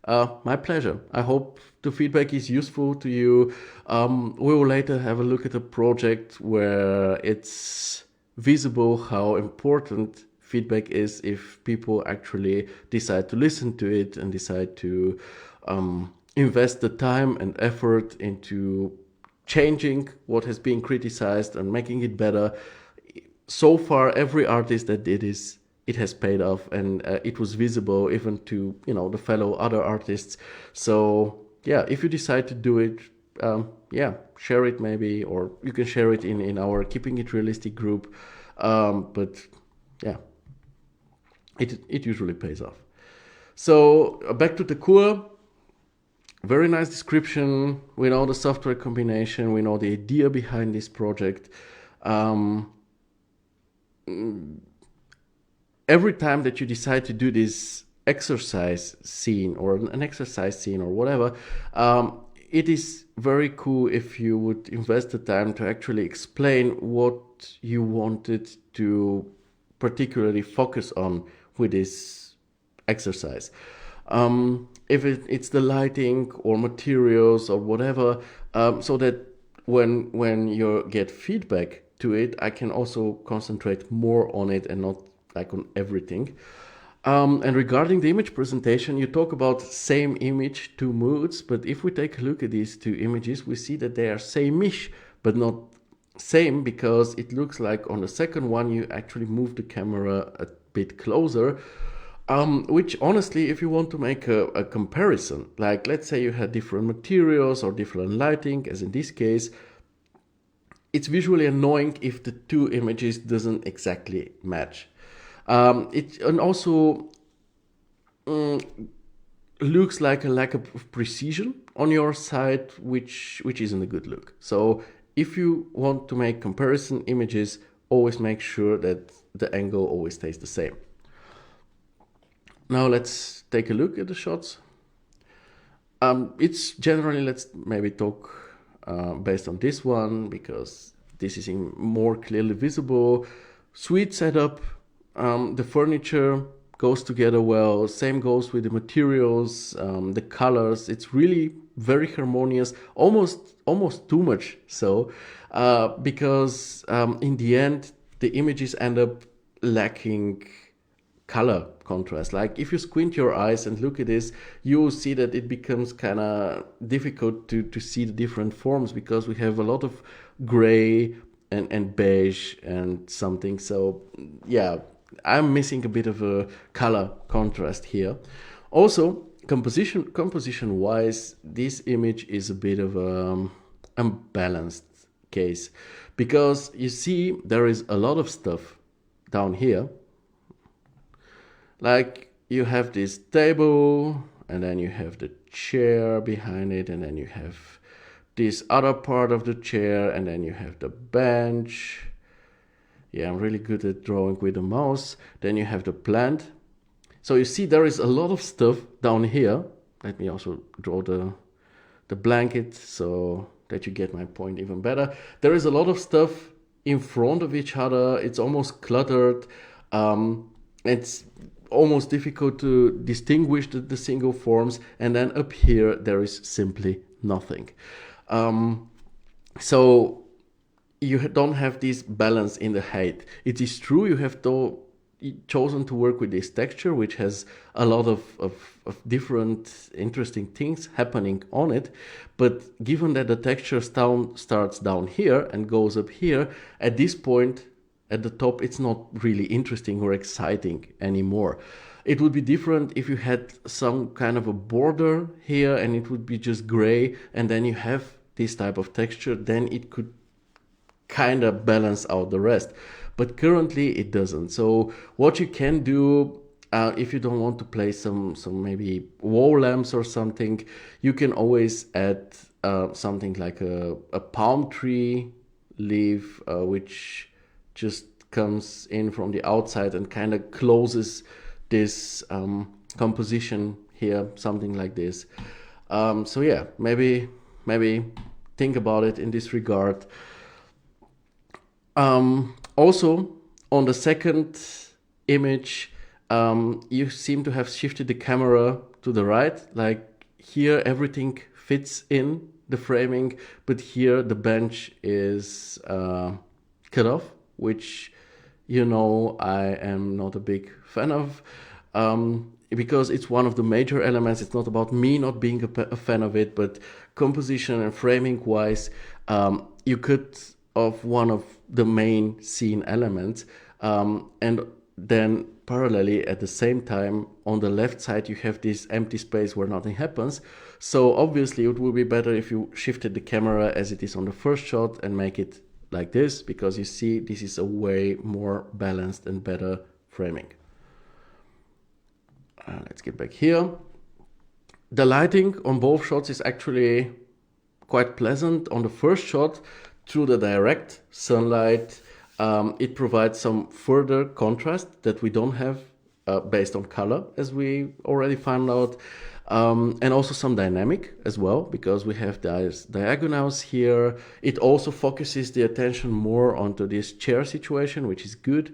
S1: My pleasure. I hope the feedback is useful to you. We will later have a look at a project where it's visible how important feedback is if people actually decide to listen to it and decide to invest the time and effort into changing what has been criticized and making it better. So far, every artist that did this, it has paid off, and it was visible even to the fellow other artists. So yeah, if you decide to do it, share it maybe, or you can share it in our Keeping It Realistic group. But yeah, it usually pays off. So back to Thakur. Very nice description. We know the software combination. We know the idea behind this project. Every time that you decide to do this exercise scene or an exercise scene or whatever, it is very cool if you would invest the time to actually explain what you wanted to particularly focus on with this exercise. If it's the lighting or materials or whatever, so that when you get feedback to it, I can also concentrate more on it and not like on everything. And regarding the image presentation, you talk about same image, two moods, but if we take a look at these two images, we see that they are same-ish, but not same, because it looks like on the second one you actually move the camera a bit closer, which honestly, if you want to make a comparison, like let's say you had different materials or different lighting, as in this case, it's visually annoying if the two images doesn't exactly match. It and also looks like a lack of precision on your side, which isn't a good look. So if you want to make comparison images, always make sure that the angle always stays the same. Now let's take a look at the shots. It's generally, let's maybe talk based on this one, because this is more clearly visible. Sweet setup. The furniture goes together well. Same goes with the materials, the colors. It's really very harmonious, almost too much so, because in the end the images end up lacking color contrast. Like if you squint your eyes and look at this, you will see that it becomes kind of difficult to see the different forms, because we have a lot of gray and beige and something. So yeah, I'm missing a bit of a color contrast here. Also, composition wise, this image is a bit of a unbalanced case, because you see there is a lot of stuff down here. Like you have this table, and then you have the chair behind it, and then you have this other part of the chair, and then you have the bench. Yeah, I'm really good at drawing with the mouse. Then you have the plant. So you see there is a lot of stuff down here. Let me also draw the blanket so that you get my point even better. There is a lot of stuff in front of each other. It's almost cluttered. It's almost difficult to distinguish the single forms. And then up here, there is simply nothing. So you don't have this balance in the height. It is true you have chosen to work with this texture, which has a lot of different interesting things happening on it. But given that the texture starts down here and goes up here, at this point at the top, it's not really interesting or exciting anymore. It would be different if you had some kind of a border here and it would be just gray, and then you have this type of texture, then it could kind of balance out the rest. But currently it doesn't. So what you can do, if you don't want to place some maybe wall lamps or something, you can always add something like a palm tree leaf, which just comes in from the outside and kind of closes this composition here, something like this. So yeah, maybe think about it in this regard. Also, on the second image, you seem to have shifted the camera to the right. Like here, everything fits in the framing, but here the bench is cut off, which I am not a big fan of, because it's one of the major elements. It's not about me not being a fan of it, but composition and framing wise, you cut off one of the main scene elements, and then parallelly at the same time on the left side you have this empty space where nothing happens. So obviously it would be better if you shifted the camera as it is on the first shot and make it like this, because you see this is a way more balanced and better framing. Let's get back here. The lighting on both shots is actually quite pleasant. On the first shot, through the direct sunlight, it provides some further contrast that we don't have based on color, as we already found out. And also some dynamic as well, because we have these diagonals here. It also focuses the attention more onto this chair situation, which is good.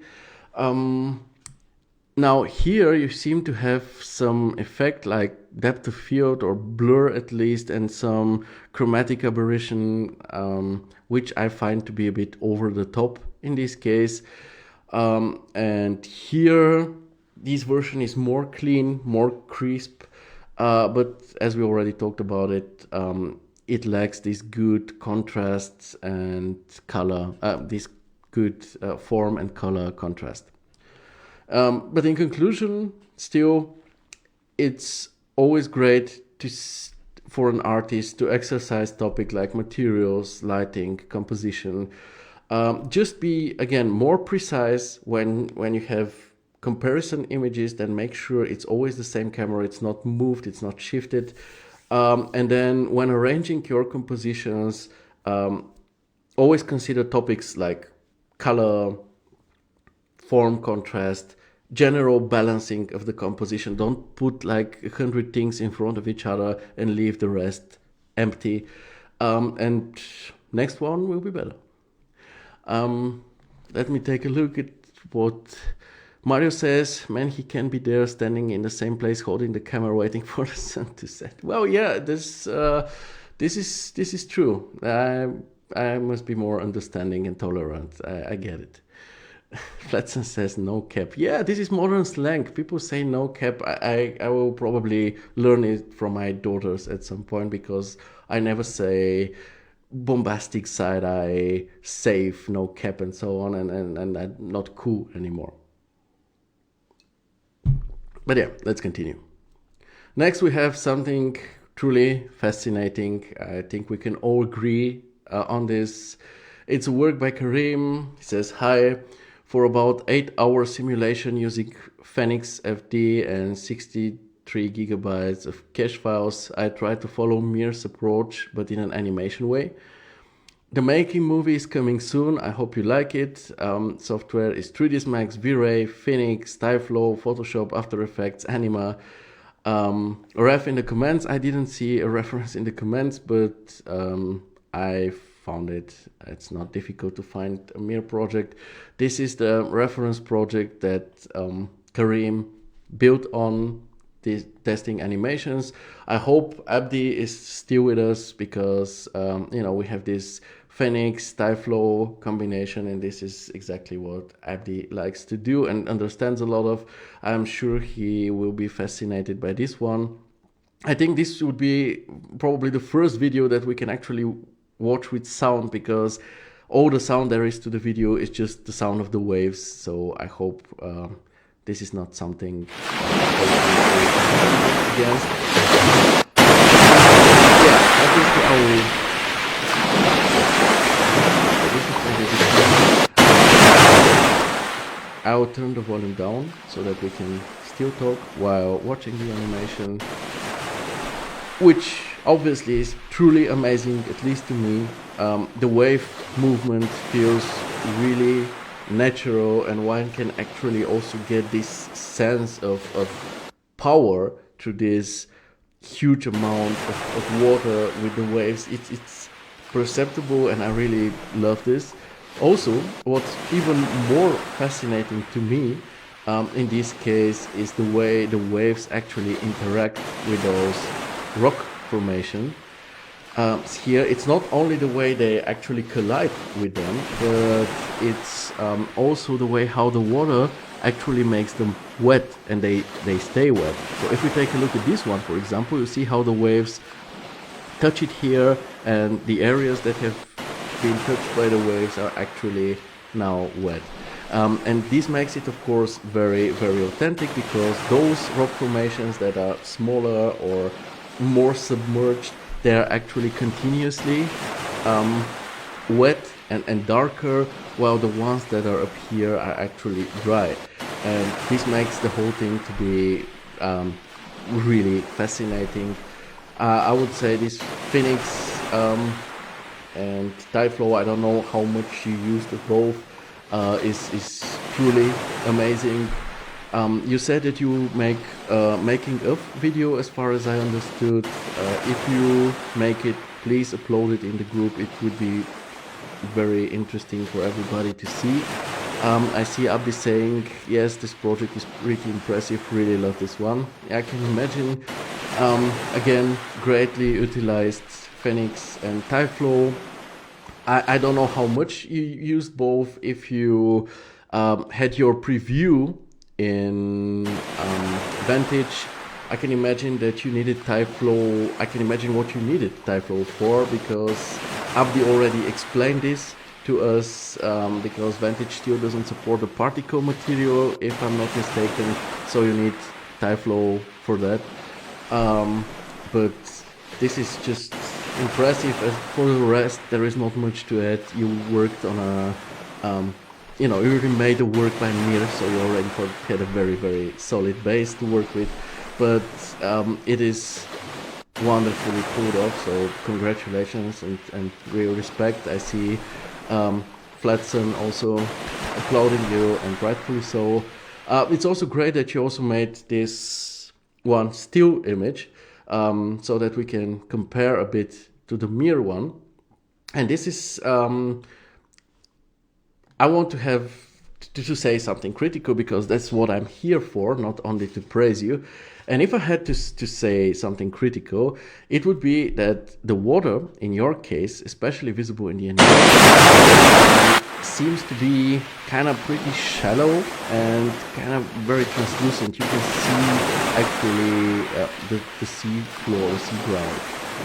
S1: Now here you seem to have some effect like depth of field or blur at least, and some chromatic aberration, which I find to be a bit over the top in this case. And here this version is more clean, more crisp, but as we already talked about it, it lacks these good contrasts and color, this good form and color contrast. But in conclusion, still, it's always great for an artist to exercise topics like materials, lighting, composition. Just be, again, more precise when you have comparison images, then make sure it's always the same camera, it's not moved, it's not shifted. And then when arranging your compositions, always consider topics like color, form, contrast, general balancing of the composition. Don't put like 100 things in front of each other and leave the rest empty. And next one will be better. Let me take a look at what Mario says. Man, he can be there standing in the same place holding the camera waiting for the sun to set. Well, yeah, this is true. I must be more understanding and tolerant. I get it. Flatson says no cap. Yeah, this is modern slang. People say no cap. I will probably learn it from my daughters at some point, because I never say bombastic side eye, safe, no cap, and so on, and I'm not cool anymore. But yeah, let's continue. Next, we have something truly fascinating. I think we can all agree on this. It's a work by Karim. He says, hi. For about 8-hour simulation using Phoenix FD and 63 gigabytes of cache files, I tried to follow Mir's approach, but in an animation way. The making movie is coming soon. I hope you like it. Software is 3ds Max, V-Ray, Phoenix, Tyflow, Photoshop, After Effects, Anima. A ref in the comments. I didn't see a reference in the comments, but I found it. It's not difficult to find a Mir project. This is the reference project that Karim built on these testing animations. I hope Abdi is still with us, because we have this Phoenix Tyflow combination, and this is exactly what Abdi likes to do and understands a lot of. I'm sure he will be fascinated by this one. I think this would be probably the first video that we can actually watch with sound, because all the sound there is to the video is just the sound of the waves. So I hope this is not something against. Yeah, obviously I will turn the volume down so that we can still talk while watching the animation, which obviously is truly amazing, at least to me. The wave movement feels really natural, and one can actually also get this sense of power through this huge amount of water with the waves. It's perceptible, and I really love this. Also, what's even more fascinating to me in this case is the way the waves actually interact with those rock formation. Here it's not only the way they actually collide with them, but it's also the way how the water actually makes them wet, and they stay wet. So if we take a look at this one, for example, you see how the waves touch it here, and the areas that have been touched by the waves are actually now wet. And this makes it, of course, very, very authentic, because those rock formations that are smaller or more submerged, they are actually continuously wet and darker, while the ones that are up here are actually dry. And this makes the whole thing to be really fascinating. I would say this Phoenix and Tyflow, I don't know how much you used of both, is truly amazing. You said that you make making of video, as far as I understood. If you make it, please upload it in the group. It would be very interesting for everybody to see. I see Abdi saying, yes, this project is pretty impressive, really love this one. I can imagine, again, greatly utilized Phoenix and Tyflow. I don't know how much you used both. If you had your preview in Vantage, I can imagine that you needed Tyflow. I can imagine what you needed Tyflow for, because Abdi already explained this to us, because Vantage still doesn't support the particle material, if I'm not mistaken, so you need Tyflow for that. But this is just impressive. As for the rest, there is not much to add. You worked on a, you already made the work by Mir, so you already had a very, very solid base to work with. But it is wonderfully pulled off, so congratulations and real respect. I see Flatson also applauding you, and rightfully so. It's also great that you also made this one still image, so that we can compare a bit to the Mir one. And this is, I want to have to say something critical, because that's what I'm here for, not only to praise you. And if I had to say something critical, it would be that the water, in your case, especially visible in the animation, seems to be kind of pretty shallow and kind of very translucent. You can see actually the sea floor, the sea ground.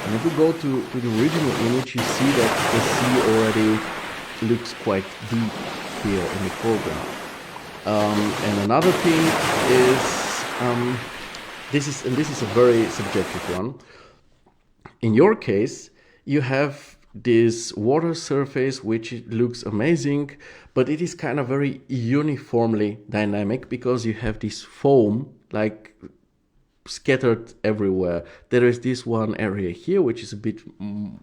S1: And if we go to the original image, you see that the sea already looks quite deep here in the foreground. And another thing is, this is a very subjective one. In your case, you have this water surface which looks amazing, but it is kind of very uniformly dynamic, because you have this foam like scattered everywhere. There is this one area here which is a bit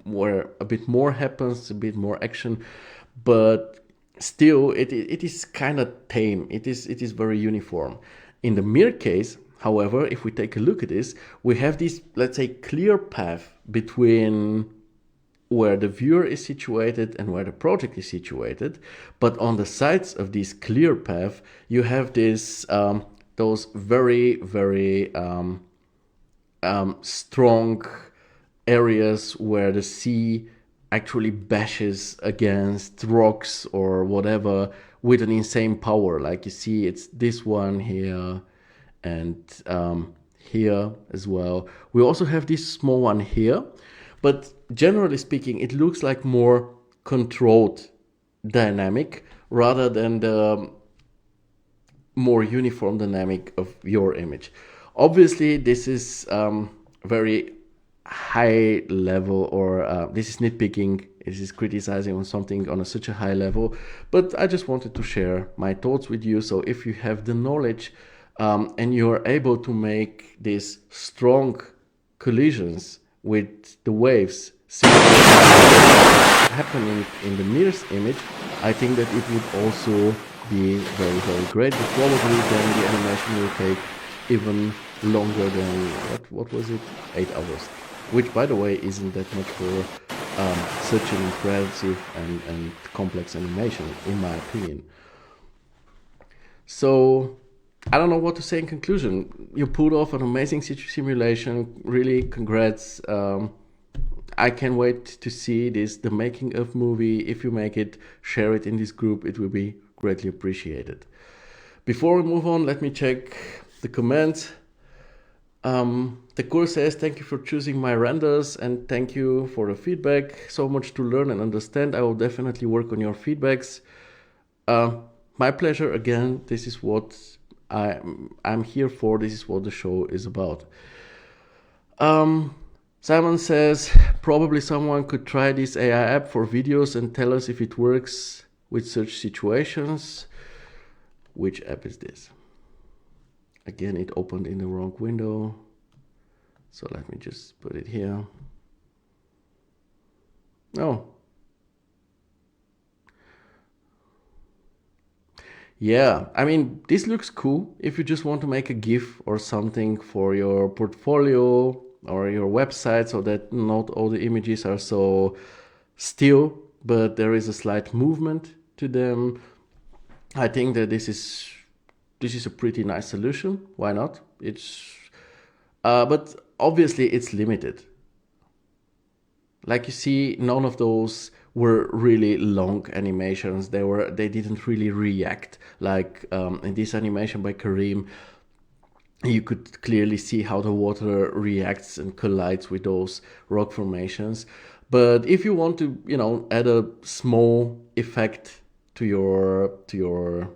S1: where a bit more happens, a bit more action, but still it is kind of tame. It is very uniform. In the Mir case, however, if we take a look at this, we have this, let's say, clear path between where the viewer is situated and where the project is situated. But on the sides of this clear path, you have this those very, very strong areas where the sea actually bashes against rocks or whatever with an insane power. Like you see, it's this one here and here as well. We also have this small one here, but generally speaking, it looks like more controlled dynamic rather than the more uniform dynamic of your image. Obviously, this is very high level, or this is nitpicking. This is criticizing on something on such a high level, but I just wanted to share my thoughts with you. So if you have the knowledge and you're able to make these strong collisions with the waves happening in the Mir's image, I think that it would also be very, very great. But probably then the animation will take even longer than, what was it, 8 hours, which by the way isn't that much for such an impressive and complex animation, in my opinion. So I don't know what to say in conclusion. You pulled off an amazing simulation. Really, congrats. I can't wait to see the making of movie. If you make it, share it in this group. It will be greatly appreciated. Before we move on, let me check the comments. Thakur says, thank you for choosing my renders and thank you for the feedback. So much to learn and understand. I will definitely work on your feedbacks. My pleasure. Again, this is what I'm here for. This is what the show is about. Simon says, probably someone could try this AI app for videos and tell us if it works with such situations. Which app is this? Again, it opened in the wrong window. So let me just put it here. Oh. Yeah, I mean, this looks cool if you just want to make a GIF or something for your portfolio or your website so that not all the images are so still, but there is a slight movement to them. I think that this is a pretty nice solution. Why not? But obviously it's limited. Like you see, none of those were really long animations. They didn't really react like in this animation by Kareem. You could clearly see how the water reacts and collides with those rock formations. But if you want to, add a small effect to your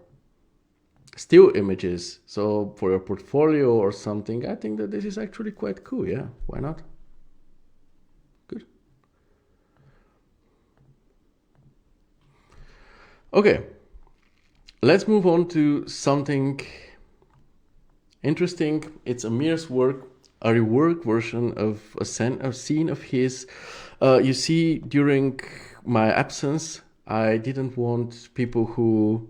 S1: still images, so for your portfolio or something, I think that this is actually quite cool. Yeah, why not? Good. Okay, let's move on to something interesting. It's Amir's work, a reworked version of a scene of his. You see, during my absence, I didn't want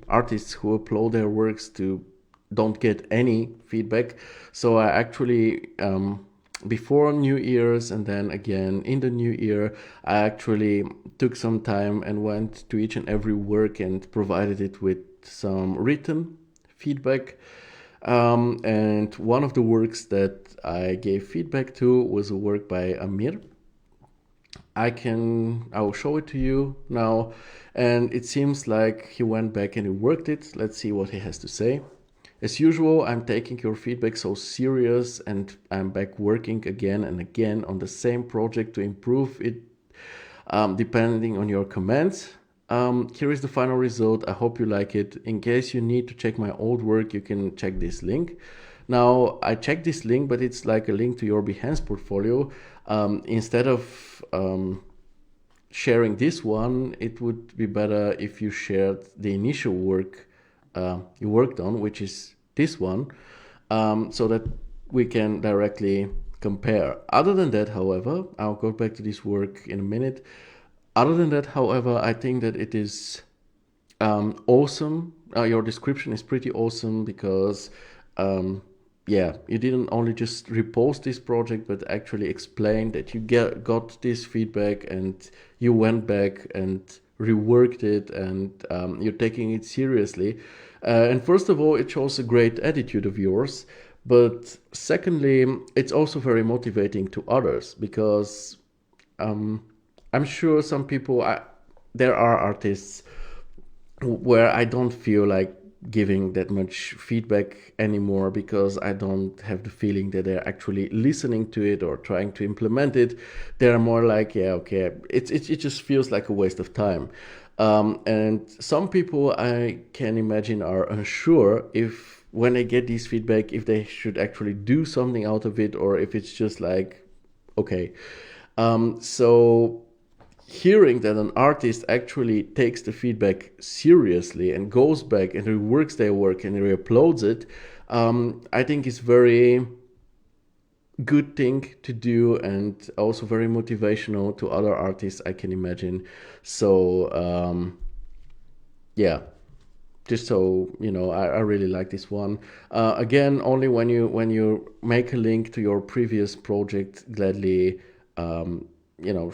S1: artists who upload their works to don't get any feedback. So I actually, before New Year's and then again in the new year, I actually took some time and went to each and every work and provided it with some written feedback. And one of the works that I gave feedback to was a work by Amir. I will show it to you now. And it seems like he went back and he worked it. Let's see what he has to say. As usual, I'm taking your feedback so serious and I'm back working again and again on the same project to improve it, depending on your comments. Here is the final result. I hope you like it. In case you need to check my old work, you can check this link. Now, I checked this link, but it's like a link to your Behance portfolio. Instead of sharing this one, it would be better if you shared the initial work you worked on, which is this one, so that we can directly compare. Other than that, however, I'll go back to this work in a minute. Other than that, however, I think that it is awesome. Your description is pretty awesome because, you didn't only just repost this project, but actually explain that you got this feedback and you went back and reworked it and you're taking it seriously. And first of all, it shows a great attitude of yours. But secondly, it's also very motivating to others because I'm sure there are artists where I don't feel like giving that much feedback anymore because I don't have the feeling that they're actually listening to it or trying to implement it. They're more like, yeah, okay, it just feels like a waste of time. And some people I can imagine are unsure if when they get these feedback, if they should actually do something out of it or if it's just like, okay. So hearing that an artist actually takes the feedback seriously and goes back and reworks their work and re-uploads it, I think is very good thing to do and also very motivational to other artists, I can imagine. So yeah, just so you know, I really like this one. Again, only when you make a link to your previous project, gladly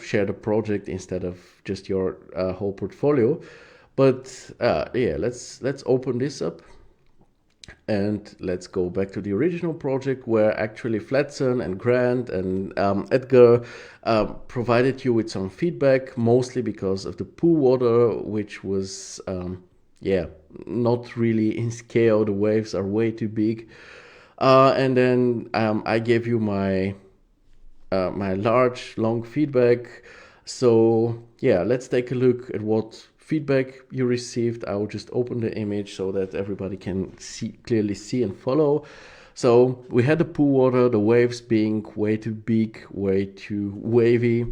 S1: share the project instead of just your whole portfolio. But yeah, let's open this up and let's go back to the original project where actually Flatson and Grant and Edgar provided you with some feedback, mostly because of the pool water, which was not really in scale. The waves are way too big. And then I gave you my large, long feedback. So yeah, let's take a look at what feedback you received. I will just open the image so that everybody can clearly see and follow. So we had the pool water, the waves being way too big, way too wavy.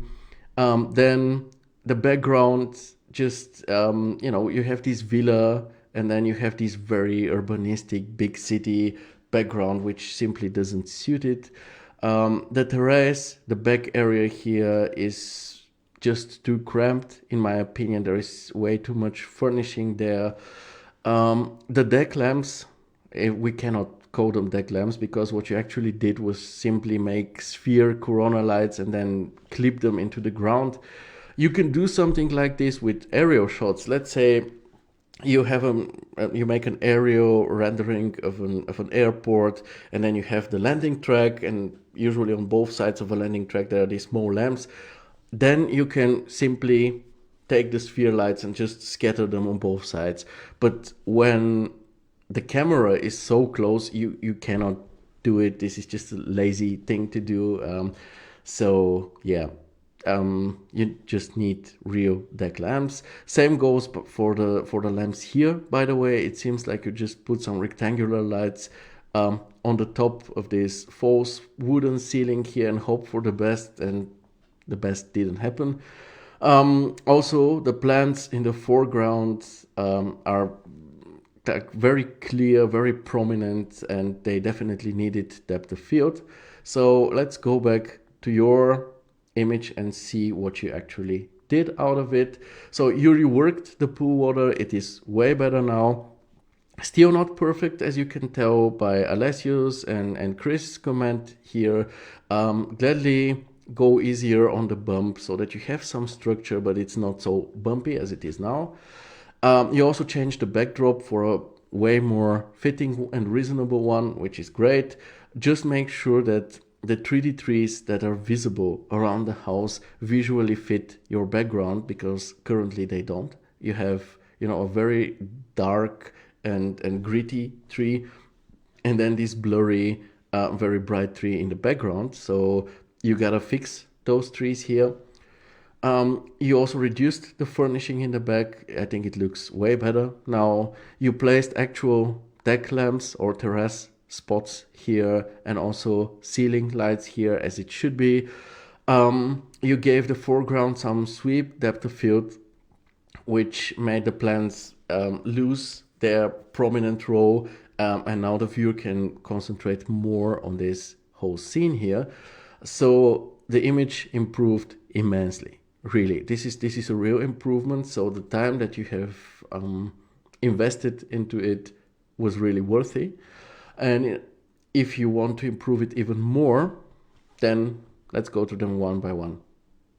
S1: Then the background, just you have this villa, and then you have this very urbanistic big city background, which simply doesn't suit it. The terrace, the back area here is just too cramped, in my opinion. There is way too much furnishing there. The deck lamps, we cannot call them deck lamps because what you actually did was simply make sphere corona lights and then clip them into the ground. You can do something like this with aerial shots. Let's say you have you make an aerial rendering of an airport, and then you have the landing track, and usually on both sides of a landing track there are these small lamps. Then you can simply take the sphere lights and just scatter them on both sides. But when the camera is so close, you cannot do it. This is just a lazy thing to do. So yeah, you just need real deck lamps. Same goes for the lamps here. By the way, it seems like you just put some rectangular lights on the top of this false wooden ceiling here and hope for the best, and the best didn't happen. Also, the plants in the foreground are very clear, very prominent, and they definitely needed depth of field. So let's go back to your image and see what you actually did out of it. So you reworked the pool water. It is way better now. Still not perfect, as you can tell by Alessios and Chris' comment here. Gladly go easier on the bump so that you have some structure, but it's not so bumpy as it is now. You also changed the backdrop for a way more fitting and reasonable one, which is great. Just make sure that the 3D trees that are visible around the house visually fit your background, because currently they don't. You have, a very dark and gritty tree, and then this blurry, very bright tree in the background. So you gotta fix those trees here. You also reduced the furnishing in the back. I think it looks way better now. You placed actual deck lamps or terrace spots here, and also ceiling lights here as it should be. You gave the foreground some sweep depth of field, which made the plants lose their prominent role, and now the viewer can concentrate more on this whole scene here. So the image improved immensely. Really, this is a real improvement. So the time that you have invested into it was really worthy. And if you want to improve it even more, then let's go to them one by one.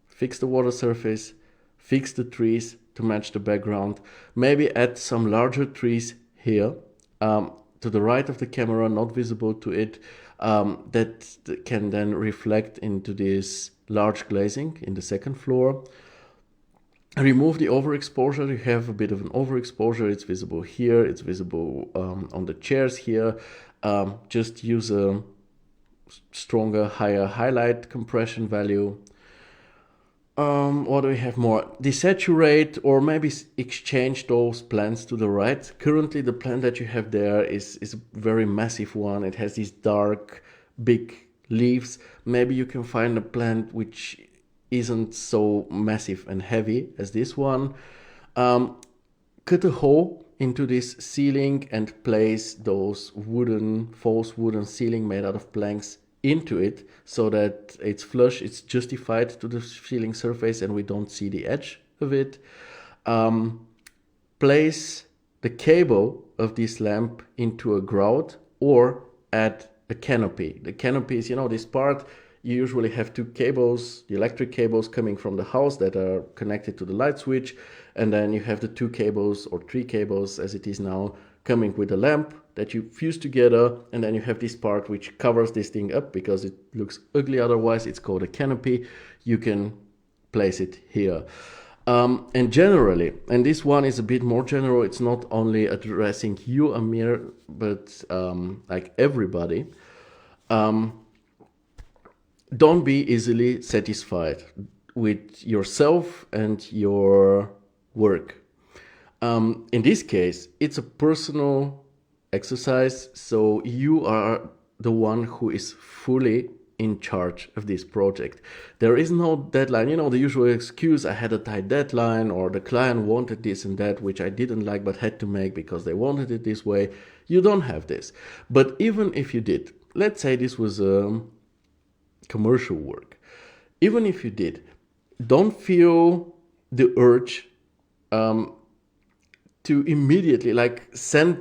S1: Fix the water surface, fix the trees to match the background, maybe add some larger trees here to the right of the camera, not visible to it, that can then reflect into this large glazing in the second floor. Remove the overexposure. You have a bit of an overexposure. It's visible here. It's visible on the chairs here. Just use a stronger, higher highlight compression value. What do we have more? Desaturate, or maybe exchange those plants to the right. Currently, the plant that you have there is a very massive one. It has these dark, big leaves. Maybe you can find a plant which isn't so massive and heavy as this one. Cut a hole into this ceiling and place those false wooden ceiling made out of planks into it, so that it's flush, it's justified to the ceiling surface, and we don't see the edge of it. Place the cable of this lamp into a grout, or add a canopy. The canopy is, this part. You usually have two cables, the electric cables coming from the house that are connected to the light switch, and then you have the two cables, or three cables as it is now, coming with the lamp that you fuse together, and then you have this part which covers this thing up because it looks ugly otherwise. It's called a canopy. You can place it here. And generally, and this one is a bit more general, it's not only addressing you, Amir, but like everybody. Don't be easily satisfied with yourself and your work. In this case, it's a personal exercise, so you are the one who is fully in charge of this project. There is no deadline. The usual excuse, I had a tight deadline, or the client wanted this and that, which I didn't like but had to make because they wanted it this way. You don't have this. But even if you did, let's say this was commercial work. Even if you did, don't feel the urge to to immediately like send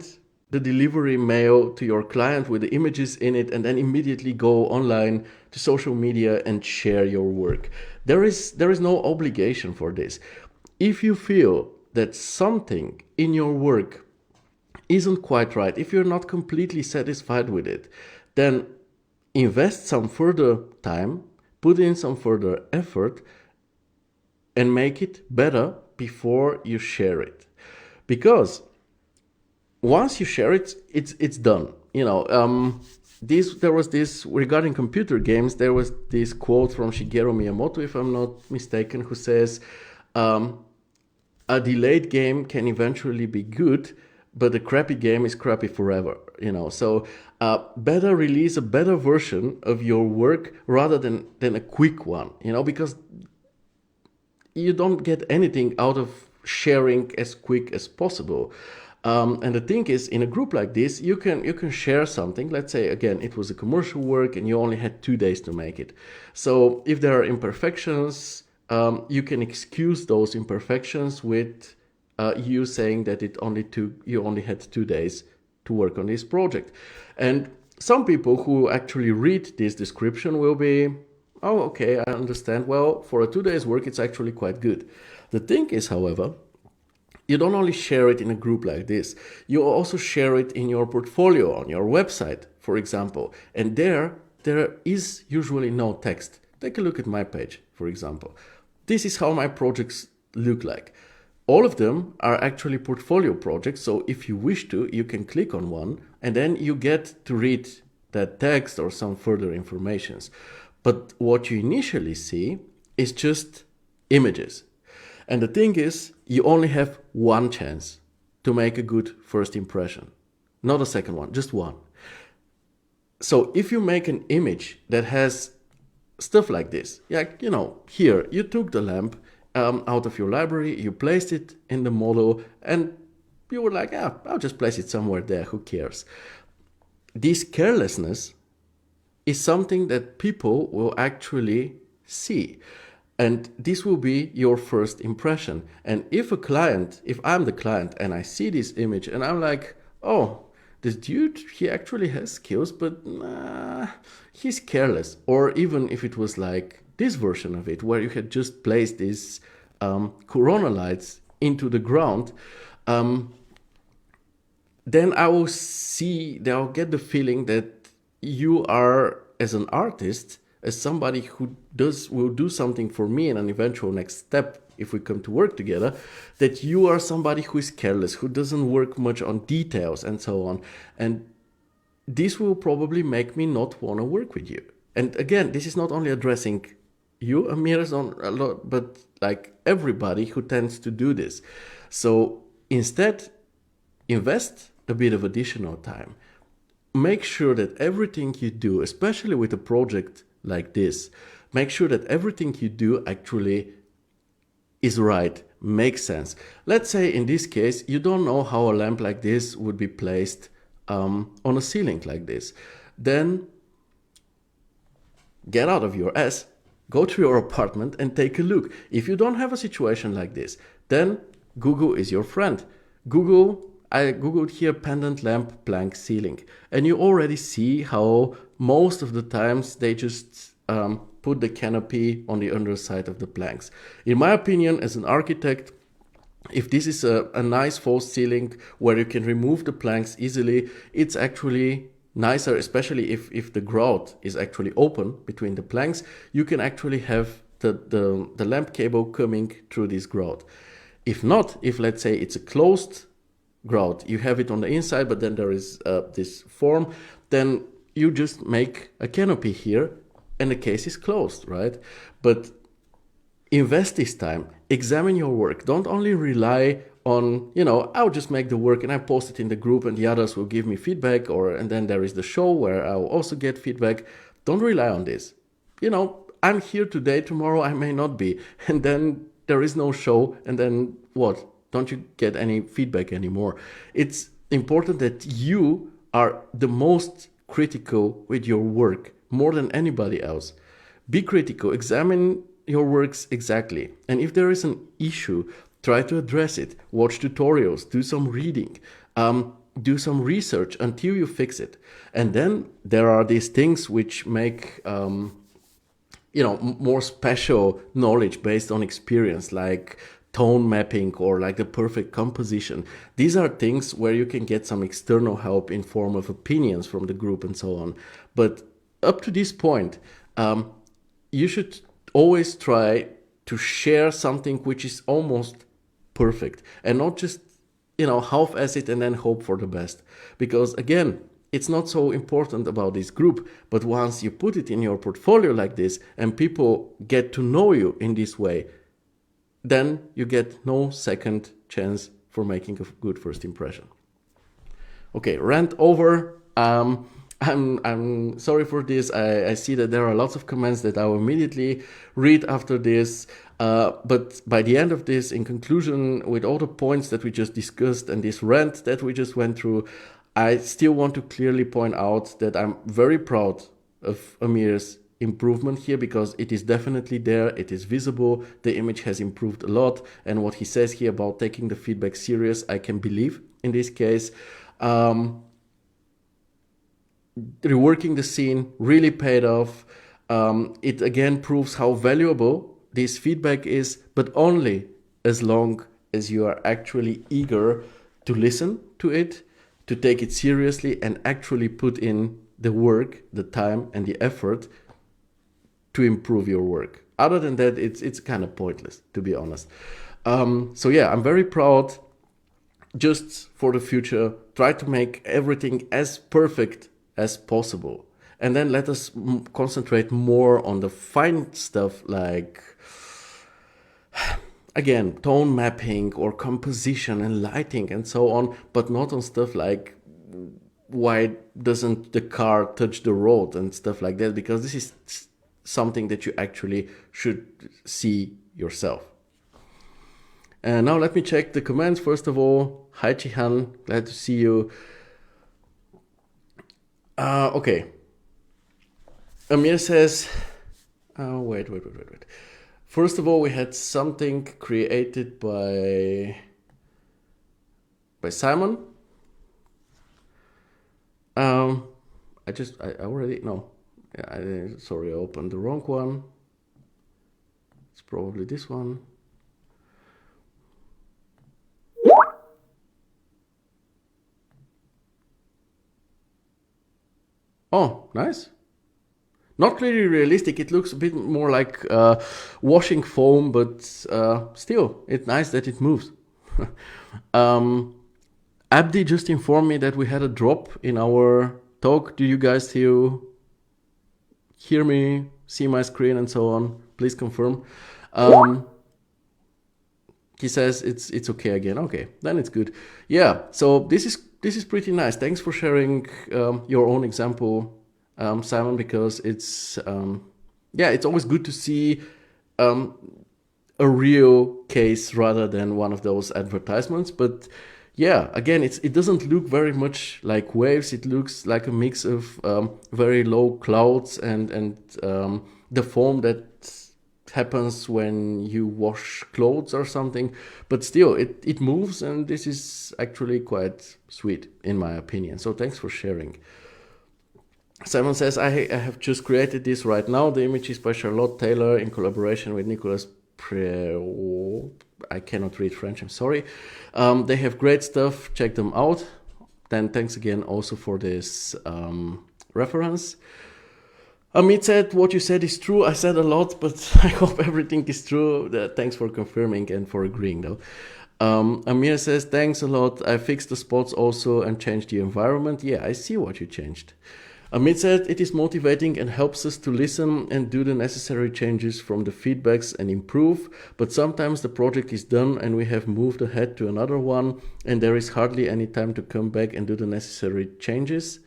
S1: the delivery mail to your client with the images in it and then immediately go online to social media and share your work. There is no obligation for this. If you feel that something in your work isn't quite right, if you're not completely satisfied with it, then invest some further time, put in some further effort, and make it better before you share it. Because once you share it, it's done. There was this regarding computer games. There was this quote from Shigeru Miyamoto, if I'm not mistaken, who says, "A delayed game can eventually be good, but a crappy game is crappy forever." So better release a better version of your work rather than a quick one. Because you don't get anything out of sharing as quick as possible. And the thing is, in a group like this, you can share something. Let's say, again, it was a commercial work and you only had 2 days to make it. So if there are imperfections, you can excuse those imperfections with you saying that you only had 2 days to work on this project. And some people who actually read this description will be, oh, okay, I understand. Well, for a 2 days work, it's actually quite good. The thing is, however, you don't only share it in a group like this, you also share it in your portfolio, on your website, for example. And there is usually no text. Take a look at my page, for example. This is how my projects look like. All of them are actually portfolio projects, so if you wish to, you can click on one, and then you get to read that text or some further informations. But what you initially see is just images. And the thing is, you only have one chance to make a good first impression. Not a second one, just one. So if you make an image that has stuff like this, here, you took the lamp out of your library, you placed it in the model, and you were like, I'll just place it somewhere there, who cares? This carelessness is something that people will actually see. And this will be your first impression. And if I'm the client and I see this image and I'm like, oh, this dude, he actually has skills, but he's careless. Or even if it was like this version of it, where you had just placed these corona lights into the ground, then I'll get the feeling that you are, as an artist, as somebody who will do something for me in an eventual next step, if we come to work together, that you are somebody who is careless, who doesn't work much on details and so on. And this will probably make me not want to work with you. And again, this is not only addressing you, Amir, but like everybody who tends to do this. So instead, invest a bit of additional time. Make sure that everything you do, especially with a project like this, make sure that everything you do actually is right, makes sense. Let's say in this case, you don't know how a lamp like this would be placed on a ceiling like this. Then get out of your ass, go to your apartment and take a look. If you don't have a situation like this, then Google is your friend. I googled here pendant lamp plank ceiling, and you already see how most of the times they just put the canopy on the underside of the planks. In my opinion, as an architect, if this is a nice false ceiling where you can remove the planks easily, it's actually nicer, especially if the grout is actually open between the planks. You can actually have the lamp cable coming through this grout. If not, if let's say it's a closed grout, you have it on the inside, but then there is this form, then you just make a canopy here and the case is closed, right? But invest this time, examine your work. Don't only rely on, I'll just make the work and I post it in the group and the others will give me feedback, and then there is the show where I'll also get feedback. Don't rely on this. I'm here today, tomorrow I may not be, and then there is no show, and then what? Don't you get any feedback anymore? It's important that you are the most critical with your work, more than anybody else. Be critical, examine your works exactly. And if there is an issue, try to address it, watch tutorials, do some reading, do some research until you fix it. And then there are these things which make more special knowledge based on experience, like tone mapping or like the perfect composition. These are things where you can get some external help in form of opinions from the group and so on. But up to this point, you should always try to share something which is almost perfect and not just half-ass it and then hope for the best. Because again, it's not so important about this group, but once you put it in your portfolio like this and people get to know you in this way, then you get no second chance for making a good first impression. Okay, rant over. I'm sorry for this. I see that there are lots of comments that I will immediately read after this. But by the end of this, in conclusion, with all the points that we just discussed and this rant that we just went through, I still want to clearly point out that I'm very proud of Amir's improvement here, because it is definitely there, it is visible, the image has improved a lot, and what he says here about taking the feedback serious, I can believe in this case. Reworking the scene really paid off. It again proves how valuable this feedback is, but only as long as you are actually eager to listen to it, to take it seriously, and actually put in the work, the time, and the effort to improve your work. Other than that, it's kind of pointless, to be honest. So yeah, I'm very proud. Just for the future, try to make everything as perfect as possible. And then let us concentrate more on the fine stuff, like, again, tone mapping or composition and lighting and so on, but not on stuff like why doesn't the car touch the road and stuff like that, because this is something that you actually should see yourself. And now let me check the comments. First of all, hi Chihan, glad to see you. Okay. Amir says, wait. First of all, we had something created by Simon. I already, no. Sorry, I opened the wrong one. It's probably this one. Oh, nice. Not really realistic. It looks a bit more like washing foam, but still, it's nice that it moves. Abdi just informed me that we had a drop in our talk. Do you guys still hear me, see my screen and so on? Please confirm. He says it's okay again. Okay, then it's good. Yeah, so this is pretty nice. Thanks for sharing your own example, Simon, because it's always good to see a real case rather than one of those advertisements. But yeah, again, it doesn't look very much like waves. It looks like a mix of very low clouds and the foam that happens when you wash clothes or something. But still, it moves, and this is actually quite sweet in my opinion. So thanks for sharing. Simon says, I have just created this right now. The image is by Charlotte Taylor in collaboration with Nicolas I cannot read French, I'm sorry. They have great stuff, check them out. Then thanks again also for this reference. Amit said, what you said is true. I said a lot, but I hope everything is true. Thanks for confirming and for agreeing though. Amir says, thanks a lot. I fixed the spots also and changed the environment. Yeah, I see what you changed. Amit said, it is motivating and helps us to listen and do the necessary changes from the feedbacks and improve, but sometimes the project is done and we have moved ahead to another one and there is hardly any time to come back and do the necessary changes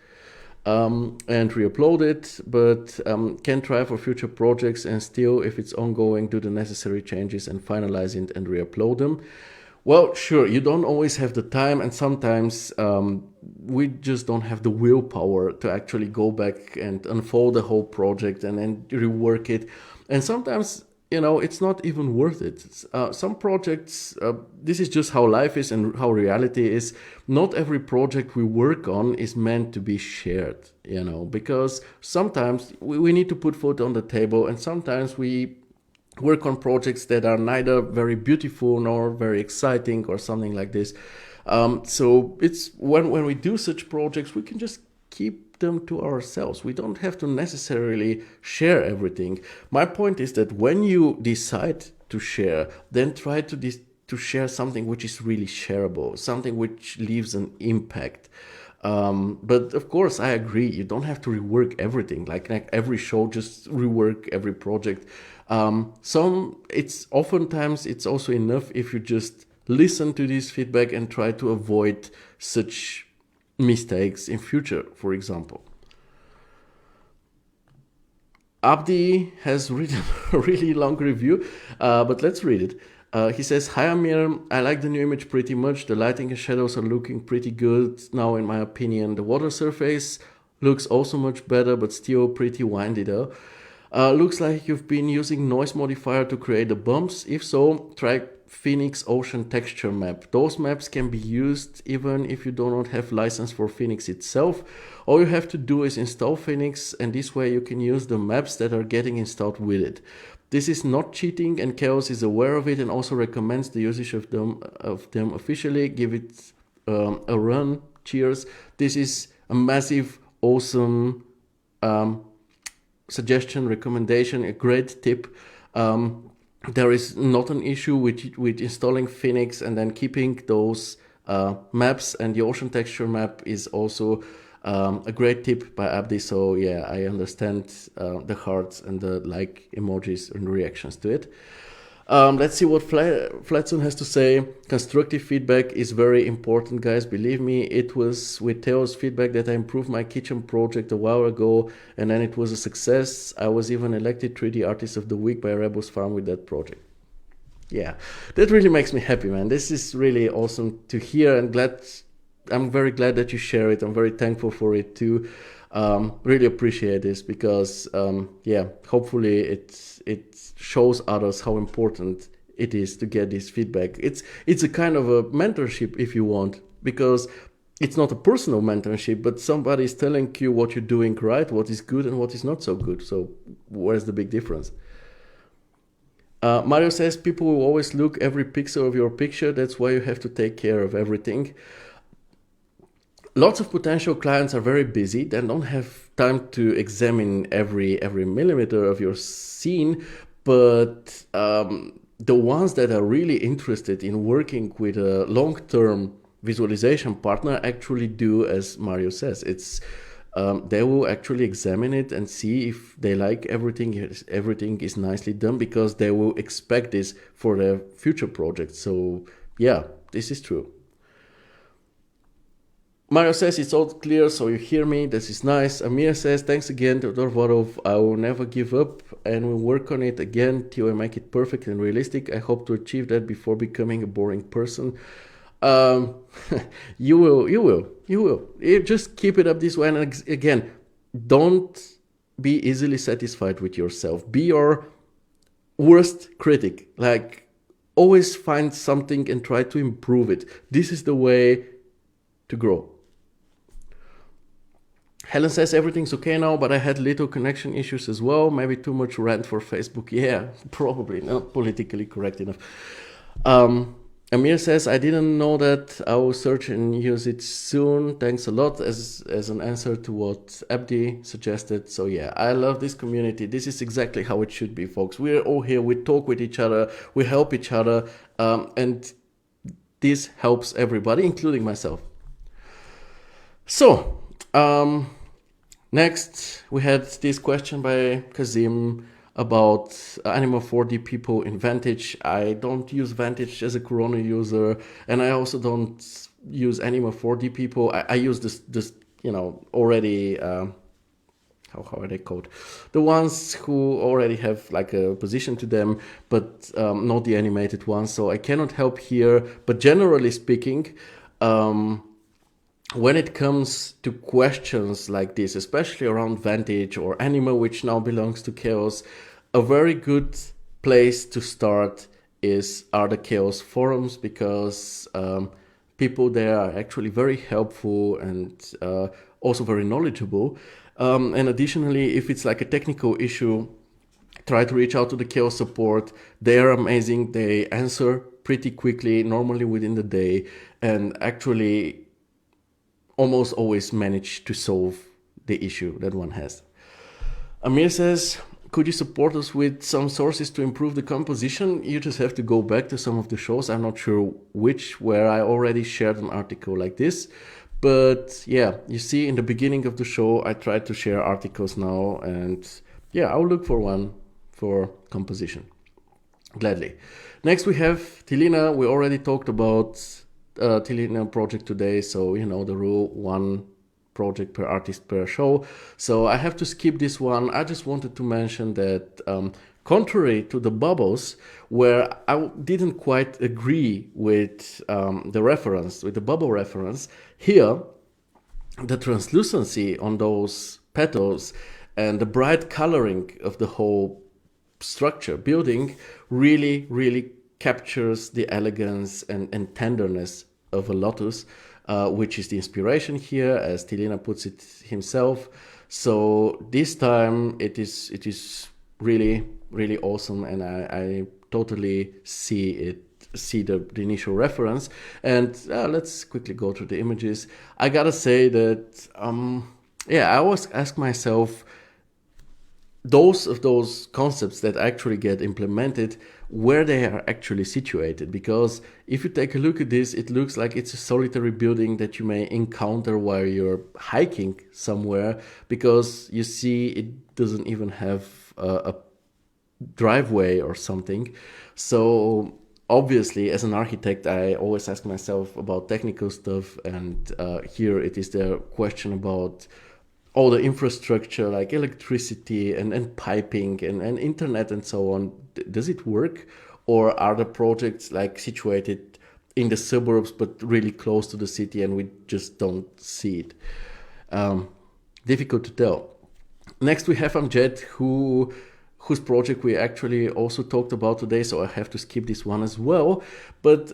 S1: and re-upload it, but can try for future projects and still, if it's ongoing, do the necessary changes and finalize it and re-upload them. Well, sure, you don't always have the time, and sometimes we just don't have the willpower to actually go back and unfold the whole project and then rework it. And sometimes it's not even worth it. Some projects, this is just how life is and how reality is. Not every project we work on is meant to be shared, because sometimes we need to put food on the table, and sometimes we work on projects that are neither very beautiful nor very exciting or something like this. So it's when we do such projects, we can just keep them to ourselves. We don't have to necessarily share everything. My point is that when you decide to share, then try to share something which is really shareable, something which leaves an impact. But of course, I agree. You don't have to rework everything. Like every show, just rework every project. Oftentimes it's also enough if you just listen to this feedback and try to avoid such mistakes in future, for example. Abdi has written a really long review, but let's read it. He says, "Hi Amir, I like the new image pretty much. The lighting and shadows are looking pretty good now in my opinion. The water surface looks also much better, but still pretty windy though. Looks like you've been using noise modifier to create the bumps. If so, try Phoenix Ocean Texture Map. Those maps can be used even if you do not have license for Phoenix itself. All you have to do is install Phoenix, and this way you can use the maps that are getting installed with it. This is not cheating, and Chaos is aware of it and also recommends the usage of them officially. Give it a run. Cheers." This is a massive, awesome suggestion, recommendation, a great tip. There is not an issue with installing Phoenix and then keeping those maps, and the ocean texture map is also a great tip by Abdi. So yeah, I understand the hearts and the like emojis and reactions to it. Let's see what Flatson has to say. Constructive feedback is very important, guys. Believe me, it was with Theo's feedback that I improved my kitchen project a while ago, and then it was a success. I was even elected 3D Artist of the Week by Rebus Farm with that project. Yeah, that really makes me happy, man. This is really awesome to hear, and I'm very glad that you share it. I'm very thankful for it too. Really appreciate this because, hopefully it shows others how important it is to get this feedback. It's a kind of a mentorship, if you want, because it's not a personal mentorship, but somebody is telling you what you're doing right, what is good and what is not so good. So where's the big difference? Mario says, people will always look every pixel of your picture. That's why you have to take care of everything. Lots of potential clients are very busy. They don't have time to examine every millimeter of your scene, but the ones that are really interested in working with a long-term visualization partner actually do as Mario says. They will actually examine it and see if they like everything is nicely done, because they will expect this for their future projects. So yeah, this is true. Mario says it's all clear, so you hear me. This is nice. Amir says, thanks again to Dorvarov. I will never give up and will work on it again till I make it perfect and realistic. I hope to achieve that before becoming a boring person. You will. You just keep it up this way. And again, don't be easily satisfied with yourself. Be your worst critic. Like, always find something and try to improve it. This is the way to grow. Helen says everything's okay now, but I had little connection issues as well. Maybe too much rant for Facebook. Yeah, probably not politically correct enough. Amir says, I didn't know that. I will search and use it soon. Thanks a lot as an answer to what Abdi suggested. So yeah, I love this community. This is exactly how it should be, folks. We're all here. We talk with each other. We help each other. And this helps everybody, including myself. So, next we had this question by Kazim about Anima 4D people in Vantage. I don't use Vantage as a Corona user, and I also don't use Anima 4D people. I use this already, how are they called? The ones who already have like a position to them, but not the animated ones. So I cannot help here, but generally speaking, when it comes to questions like this, especially around Vantage or Anima, which now belongs to Chaos, a very good place to start are the Chaos forums, because people there are actually very helpful and also very knowledgeable. And additionally, if it's like a technical issue, try to reach out to the Chaos support. They are amazing. They answer pretty quickly, normally within the day, and actually almost always manage to solve the issue that one has. Amir says, could you support us with some sources to improve the composition? You just have to go back to some of the shows. I'm not sure which, where I already shared an article like this. But yeah, you see in the beginning of the show, I tried to share articles now, and yeah, I'll look for one for composition. Gladly. Next we have Tilina. We already talked about Tilina project today, so you know the rule, one project per artist per show. So I have to skip this one. I just wanted to mention that contrary to the bubbles, where I didn't quite agree with the reference, with the bubble reference, here the translucency on those petals and the bright coloring of the whole structure, building, really captures the elegance and tenderness of a lotus, which is the inspiration here, as Tilina puts it himself. So this time it is really awesome, and I totally see the initial reference. And let's quickly go through the images. I gotta say that I always ask myself, those concepts that actually get implemented, where they are actually situated. Because if you take a look at this, it looks like it's a solitary building that you may encounter while you're hiking somewhere, because you see it doesn't even have a driveway or something. So obviously, as an architect, I always ask myself about technical stuff, and here it is the question about all the infrastructure like electricity and piping and internet and so on. Does it work? Or are the projects like situated in the suburbs but really close to the city and we just don't see it? Difficult to tell. Next we have Amjed, whose project we actually also talked about today, so I have to skip this one as well. But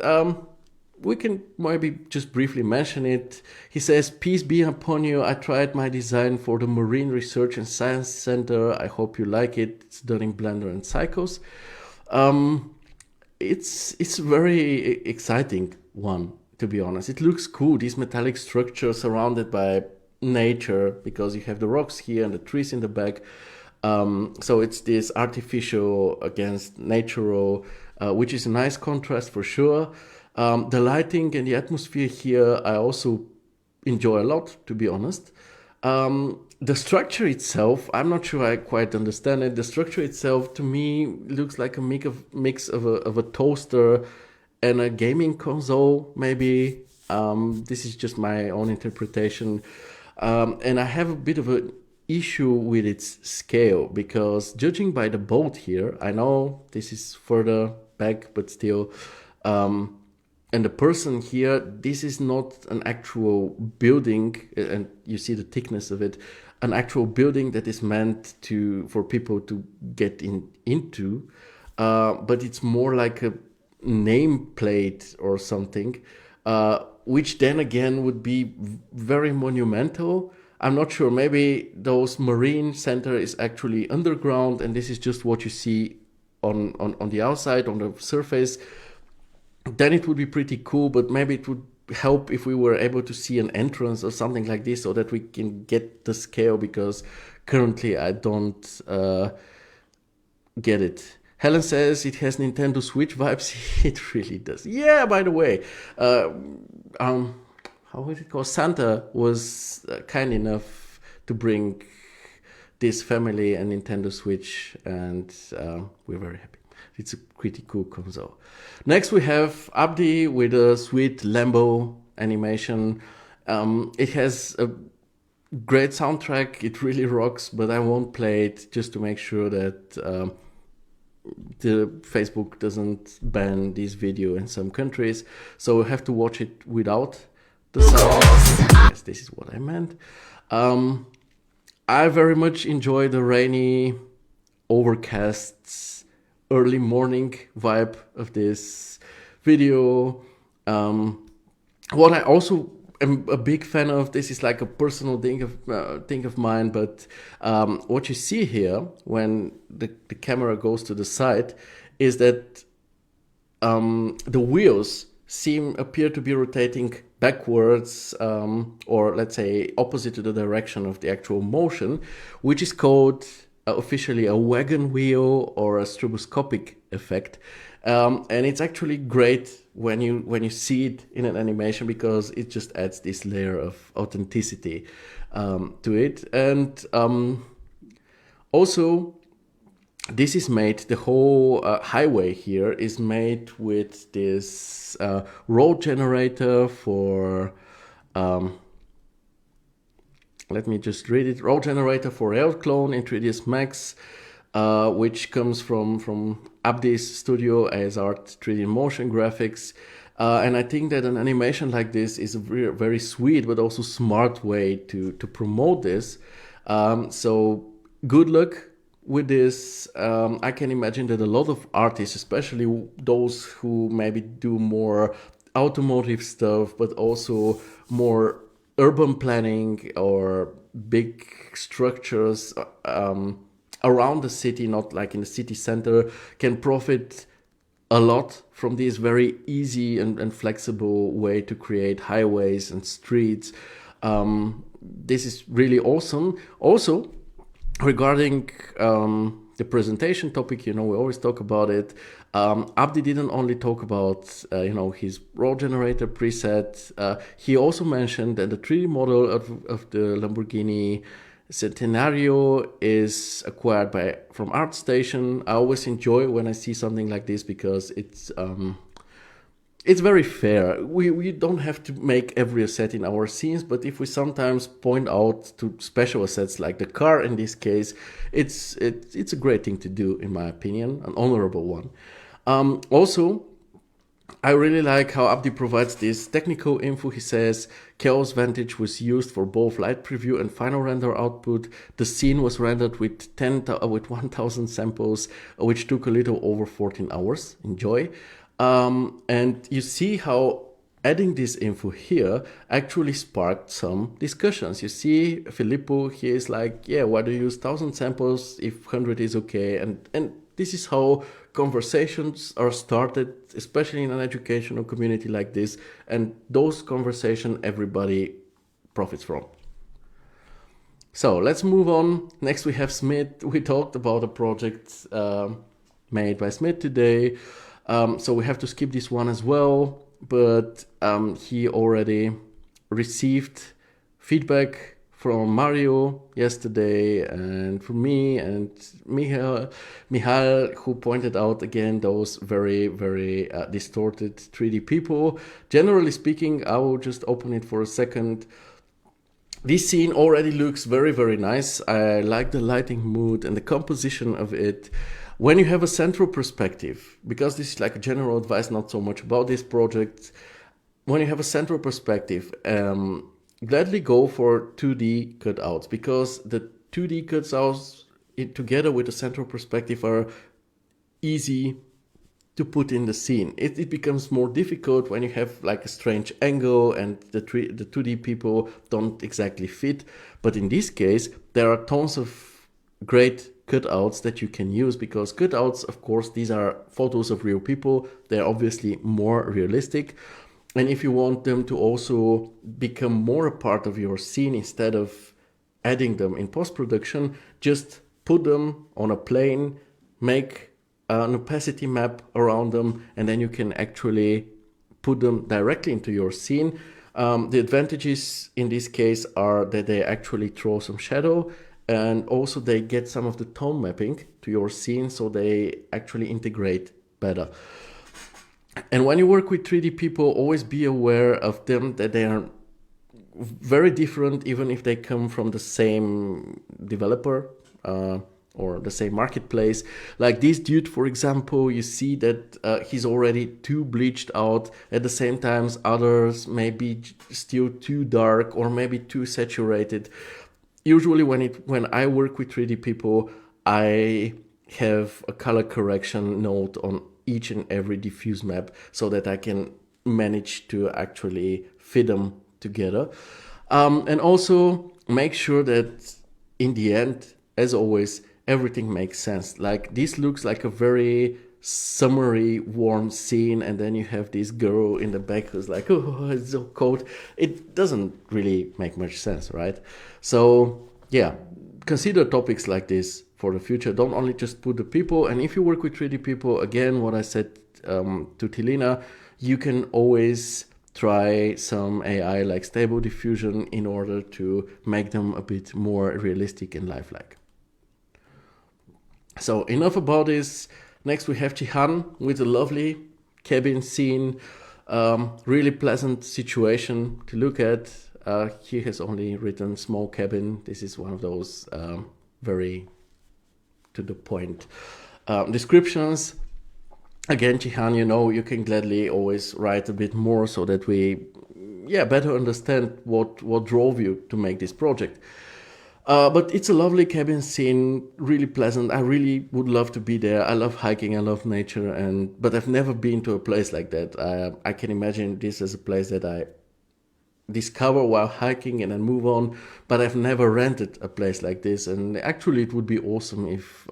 S1: we can maybe just briefly mention it. He says, peace be upon you. I tried my design for the Marine Research and Science Center. I hope you like it. It's done in Blender and Cycles. It's a very exciting one, to be honest. It looks cool, this metallic structure surrounded by nature, because you have the rocks here and the trees in the back. So it's this artificial against natural, which is a nice contrast for sure. The lighting and the atmosphere here I also enjoy a lot, to be honest. The structure itself, I'm not sure I quite understand it. The structure itself, to me, looks like a mix of a toaster and a gaming console, maybe. This is just my own interpretation. And I have a bit of an issue with its scale, because judging by the boat here, I know this is further back, but still... and the person here, this is not an actual building, and you see the thickness of it, an actual building that is meant for people to get into, but it's more like a nameplate or something, which then again would be very monumental. I'm not sure, maybe those Marine Center is actually underground and this is just what you see on the outside, on the surface. Then it would be pretty cool, but maybe it would help if we were able to see an entrance or something like this, so that we can get the scale, because currently I don't get it. Helen says it has Nintendo Switch vibes. It really does. Yeah, by the way, how is it called? Santa was kind enough to bring this family a Nintendo Switch, and we're very happy. It's a pretty cool console. Next we have Abdi with a sweet Lambo animation. It has a great soundtrack. It really rocks, but I won't play it just to make sure that the Facebook doesn't ban this video in some countries. So we have to watch it without the sound. Yes, this is what I meant. I very much enjoy the rainy, overcast early morning vibe of this video. What I also am a big fan of, this is like a personal thing of mine, but what you see here when the camera goes to the side is that the wheels appear to be rotating backwards, or let's say opposite to the direction of the actual motion, which is called officially a wagon wheel or a stroboscopic effect. And it's actually great when you see it in an animation, because it just adds this layer of authenticity to it. And also, this is made, the whole highway here is made with this road generator for, let me just read it, road generator for Clone in 3ds Max, which comes from Abdi's studio as Art 3D Motion Graphics. And I think that an animation like this is a very, very sweet but also smart way to promote this. So good luck with this. I can imagine that a lot of artists, especially those who maybe do more automotive stuff, but also more urban planning or big structures around the city, not like in the city center, can profit a lot from this very easy and flexible way to create highways and streets. This is really awesome. Also, regarding the presentation topic, we always talk about it. Abdi didn't only talk about his road generator preset. He also mentioned that the 3D model of the Lamborghini Centenario is acquired from ArtStation. I always enjoy when I see something like this, because it's very fair. We don't have to make every asset in our scenes, but if we sometimes point out to special assets like the car in this case, it's a great thing to do, in my opinion, an honorable one. Also, I really like how Abdi provides this technical info. He says Chaos Vantage was used for both light preview and final render output. The scene was rendered with 1,000 samples, which took a little over 14 hours. Enjoy. And you see how adding this info here actually sparked some discussions. You see Filippo, he is like, yeah, why do you use 1,000 samples if 100 is okay? And this is how conversations are started, especially in an educational community like this. And those conversations everybody profits from. So let's move on. Next we have Smith. We talked about a project made by Smith today. So we have to skip this one as well, but he already received feedback from Mario yesterday and from me and Michal, who pointed out again those very, very distorted 3D people. Generally speaking, I will just open it for a second. This scene already looks very, very nice. I like the lighting mood and the composition of it. When you have a central perspective, because this is like a general advice, not so much about this project, when you have a central perspective, gladly go for 2D cutouts, because the 2D cutouts together with the central perspective are easy to put in the scene. It becomes more difficult when you have like a strange angle and the 2D people don't exactly fit. But in this case, there are tons of great cutouts that you can use, because cutouts, of course, these are photos of real people. They're obviously more realistic. And if you want them to also become more a part of your scene instead of adding them in post-production, just put them on a plane, make an opacity map around them, and then you can actually put them directly into your scene. The advantages in this case are that they actually throw some shadow, and also they get some of the tone mapping to your scene, so they actually integrate better. And when you work with 3D people, always be aware of them, that they are very different, even if they come from the same developer or the same marketplace. Like this dude, for example, you see that he's already too bleached out. At the same time, others may be still too dark or maybe too saturated. Usually when I work with 3D people, I have a color correction node on each and every diffuse map so that I can manage to actually fit them together. And also make sure that in the end, as always, everything makes sense. Like this looks like a very summery, warm scene, and then you have this girl in the back who's like, oh, it's so cold. It doesn't really make much sense, right? So yeah, consider topics like this for the future. Don't only just put the people. And if you work with 3D people, again, what I said to Tilina, you can always try some AI like Stable Diffusion in order to make them a bit more realistic and lifelike. So enough about this. Next we have Jihan with a lovely cabin scene, really pleasant situation to look at. He has only written small cabin. This is one of those very to the point descriptions. Again, Jihan, you can gladly always write a bit more so that we better understand what drove you to make this project. But it's a lovely cabin scene, really pleasant. I really would love to be there. I love hiking, I love nature, but I've never been to a place like that. I can imagine this as a place that I discover while hiking and then move on, but I've never rented a place like this. And actually it would be awesome if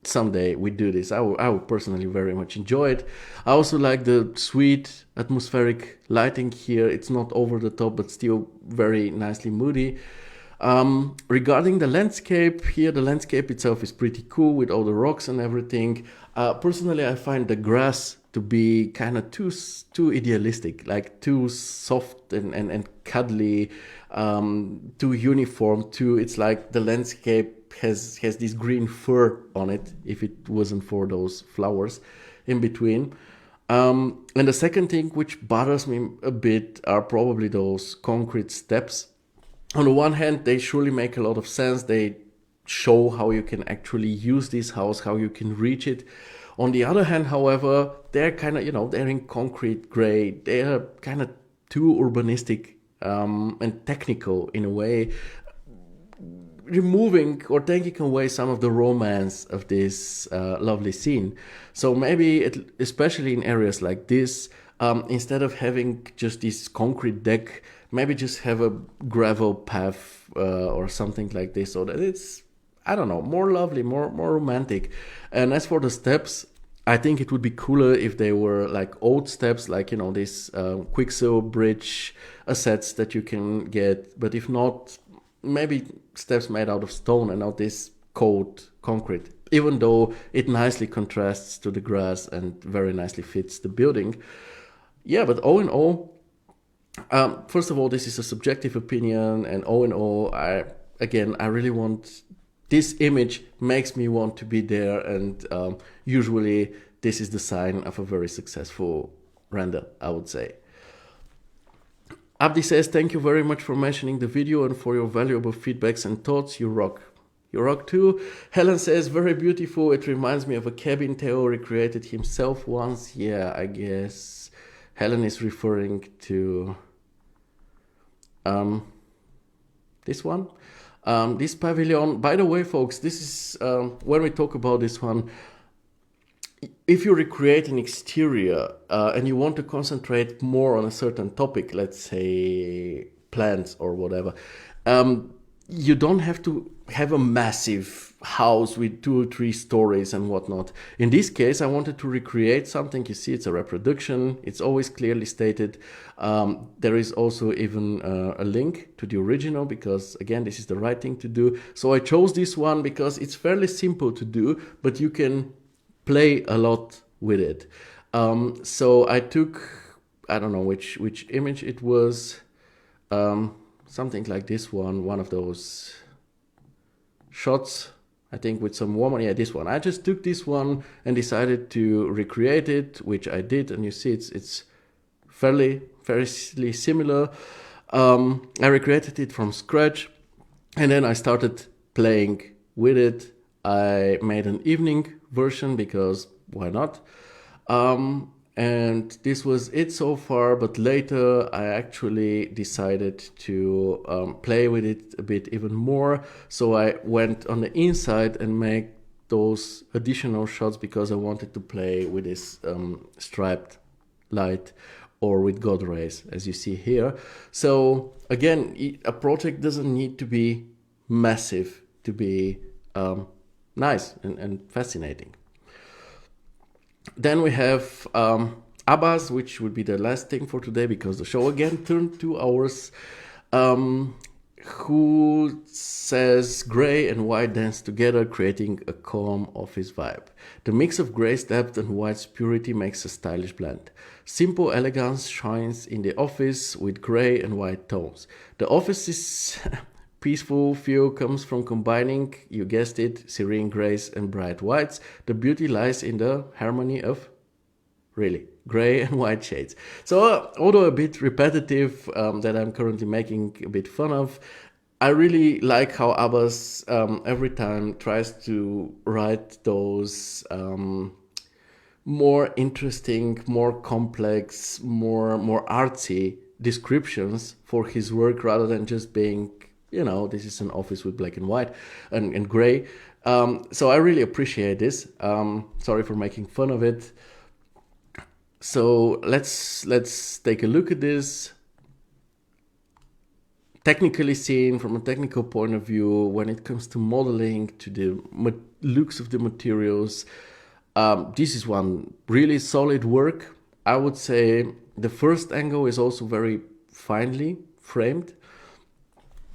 S1: someday we do this. I would personally very much enjoy it. I also like the sweet atmospheric lighting here. It's not over the top, but still very nicely moody. Regarding the landscape here, the landscape itself is pretty cool with all the rocks and everything. Personally, I find the grass to be kind of too idealistic, like too soft and cuddly, too uniform. It's like the landscape has this green fur on it if it wasn't for those flowers in between. And the second thing which bothers me a bit are probably those concrete steps. On the one hand, they surely make a lot of sense. They show how you can actually use this house, how you can reach it. On the other hand, however, they're kind of, they're in concrete gray. They're kind of too urbanistic and technical in a way, removing or taking away some of the romance of this lovely scene. So maybe, especially in areas like this, instead of having just this concrete deck, maybe just have a gravel path or something like this, so that it's, I don't know, more lovely, more romantic. And as for the steps, I think it would be cooler if they were like old steps, like, this Quicksilver bridge assets that you can get. But if not, maybe steps made out of stone and not this cold concrete, even though it nicely contrasts to the grass and very nicely fits the building. Yeah, but all in all, first of all, this is a subjective opinion, and all in all, I really want, this image makes me want to be there, and usually this is the sign of a very successful render, I would say. Abdi says, thank you very much for mentioning the video and for your valuable feedbacks and thoughts. You rock. You rock too. Helen says, very beautiful. It reminds me of a cabin Theo recreated himself once. Yeah, I guess Helen is referring to this one. This pavilion, by the way, folks, this is when we talk about this one, if you recreate an exterior and you want to concentrate more on a certain topic, let's say plants or whatever, you don't have to have a massive house with 2 or 3 stories and whatnot. In this case, I wanted to recreate something. You see, it's a reproduction. It's always clearly stated. There is also even a link to the original because, again, this is the right thing to do. So I chose this one because it's fairly simple to do, but you can play a lot with it. So I took, I don't know which image it was, something like this one of those shots, I think with some woman. Yeah, this one. I just took this one and decided to recreate it, which I did, and you see it's fairly similar. I recreated it from scratch, and then I started playing with it. I made an evening version because why not? And this was it so far, but later I actually decided to play with it a bit even more. So I went on the inside and those additional shots because I wanted to play with this striped light or with God rays, as you see here. So again, a project doesn't need to be massive to be nice and fascinating. Then we have Abbas, which would be the last thing for today because the show again turned 2 hours, who says gray and white dance together, creating a calm office vibe. The mix of gray's depth and white's purity makes a stylish blend. Simple elegance shines in the office with gray and white tones. The office's peaceful feel comes from combining, you guessed it, serene grays and bright whites. The beauty lies in the harmony of, really, gray and white shades. So although a bit repetitive, that I'm currently making a bit fun of, I really like how Abbas every time tries to write those more interesting, more complex, more artsy descriptions for his work rather than just being, this is an office with black and white and gray. So I really appreciate this. Sorry for making fun of it. So let's take a look at this. Technically seen, from a technical point of view, when it comes to modeling, to the looks of the materials, this is one really solid work. I would say the first angle is also very finely framed.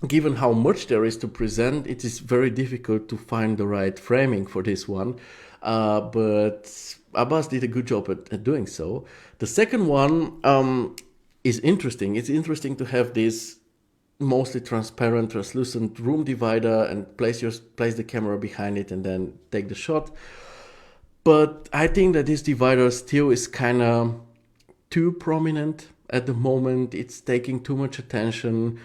S1: Given how much there is to present, it is very difficult to find the right framing for this one. But Abbas did a good job at doing so. The second one is interesting. It's interesting to have this mostly transparent, translucent room divider and place the camera behind it and then take the shot. But I think that this divider still is kind of too prominent at the moment. It's taking too much attention.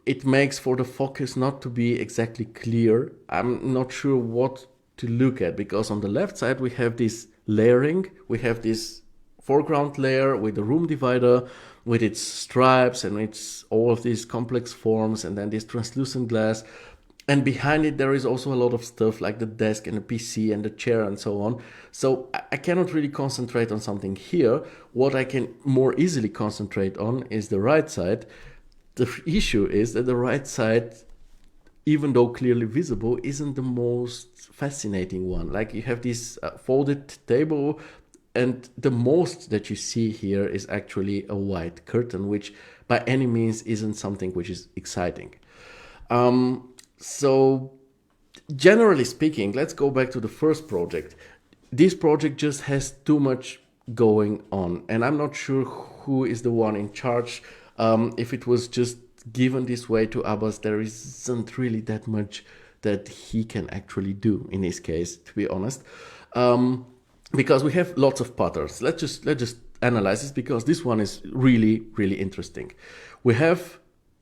S1: It makes for the focus not to be exactly clear. I'm not sure what to look at because on the left side we have this layering. We have this foreground layer with the room divider with its stripes and its all of these complex forms and then this translucent glass. And behind it there is also a lot of stuff like the desk and the PC and the chair and so on. So I cannot really concentrate on something here. What I can more easily concentrate on is the right side. The issue is that the right side, even though clearly visible, isn't the most fascinating one. Like you have this folded table, and the most that you see here is actually a white curtain, which by any means isn't something which is exciting. So generally speaking, let's go back to the first project. This project just has too much going on, and I'm not sure who is the one in charge. If it was just given this way to Abbas, there isn't really that much that he can actually do in this case, to be honest. Because we have lots of patterns. Let's just analyze this because this one is really, really interesting. We have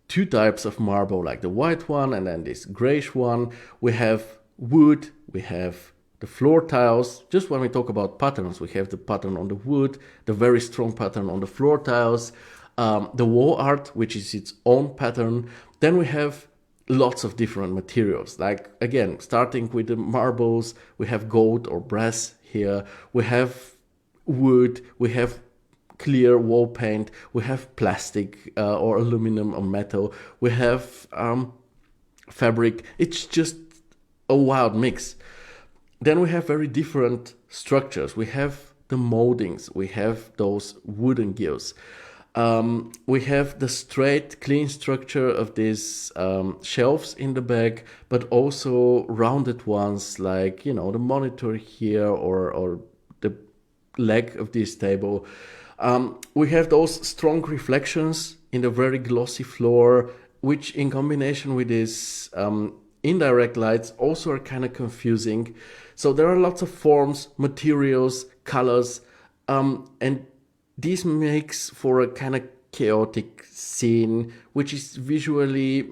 S1: two types of marble, like the white one and then this grayish one. We have wood, we have the floor tiles. Just when we talk about patterns, we have the pattern on the wood, the very strong pattern on the floor tiles, the wall art, which is its own pattern. Then we have lots of different materials. Like, again, starting with the marbles, we have gold or brass here. We have wood, we have clear wall paint, we have plastic or aluminum or metal, we have fabric. It's just a wild mix. Then we have very different structures. We have the moldings, we have those wooden gears. We have the straight, clean structure of these shelves in the back, but also rounded ones like, the monitor here or the leg of this table. We have those strong reflections in the very glossy floor, which in combination with these indirect lights also are kind of confusing. So there are lots of forms, materials, colors, and this makes for a kind of chaotic scene, which is visually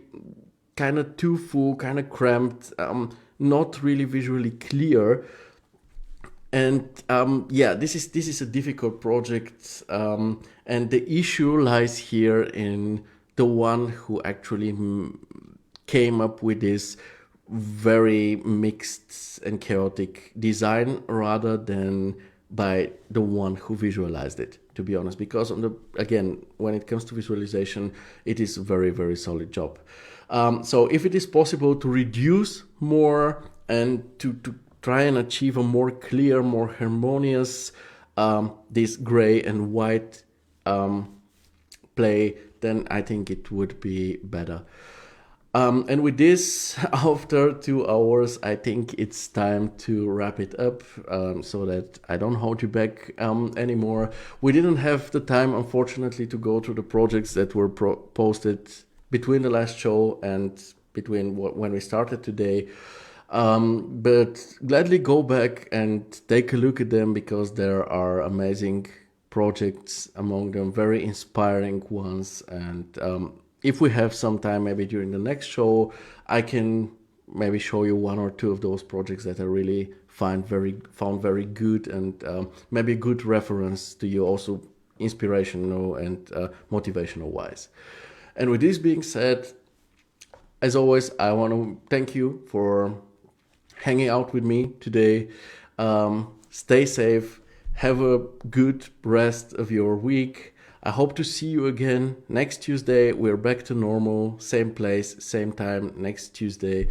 S1: kind of too full, kind of cramped, not really visually clear. And this is a difficult project, and the issue lies here in the one who actually came up with this very mixed and chaotic design rather than by the one who visualized it, to be honest, because again, when it comes to visualization, it is a very, very solid job. So if it is possible to reduce more and to try and achieve a more clear, more harmonious, this gray and white play, then I think it would be better. And with this, after 2 hours, I think it's time to wrap it up, so that I don't hold you back anymore. We didn't have the time, unfortunately, to go through the projects that were posted between the last show and between when we started today. But gladly go back and take a look at them, because there are amazing projects among them, very inspiring ones. And if we have some time, maybe during the next show, I can maybe show you one or two of those projects that I really found very good, and maybe a good reference to you, also inspirational and motivational wise. And with this being said, as always, I want to thank you for hanging out with me today. Stay safe. Have a good rest of your week. I hope to see you again next Tuesday. We're back to normal, same place, same time next Tuesday.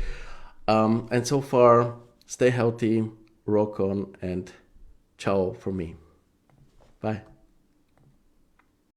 S1: And so far, stay healthy, rock on, and ciao from me. Bye.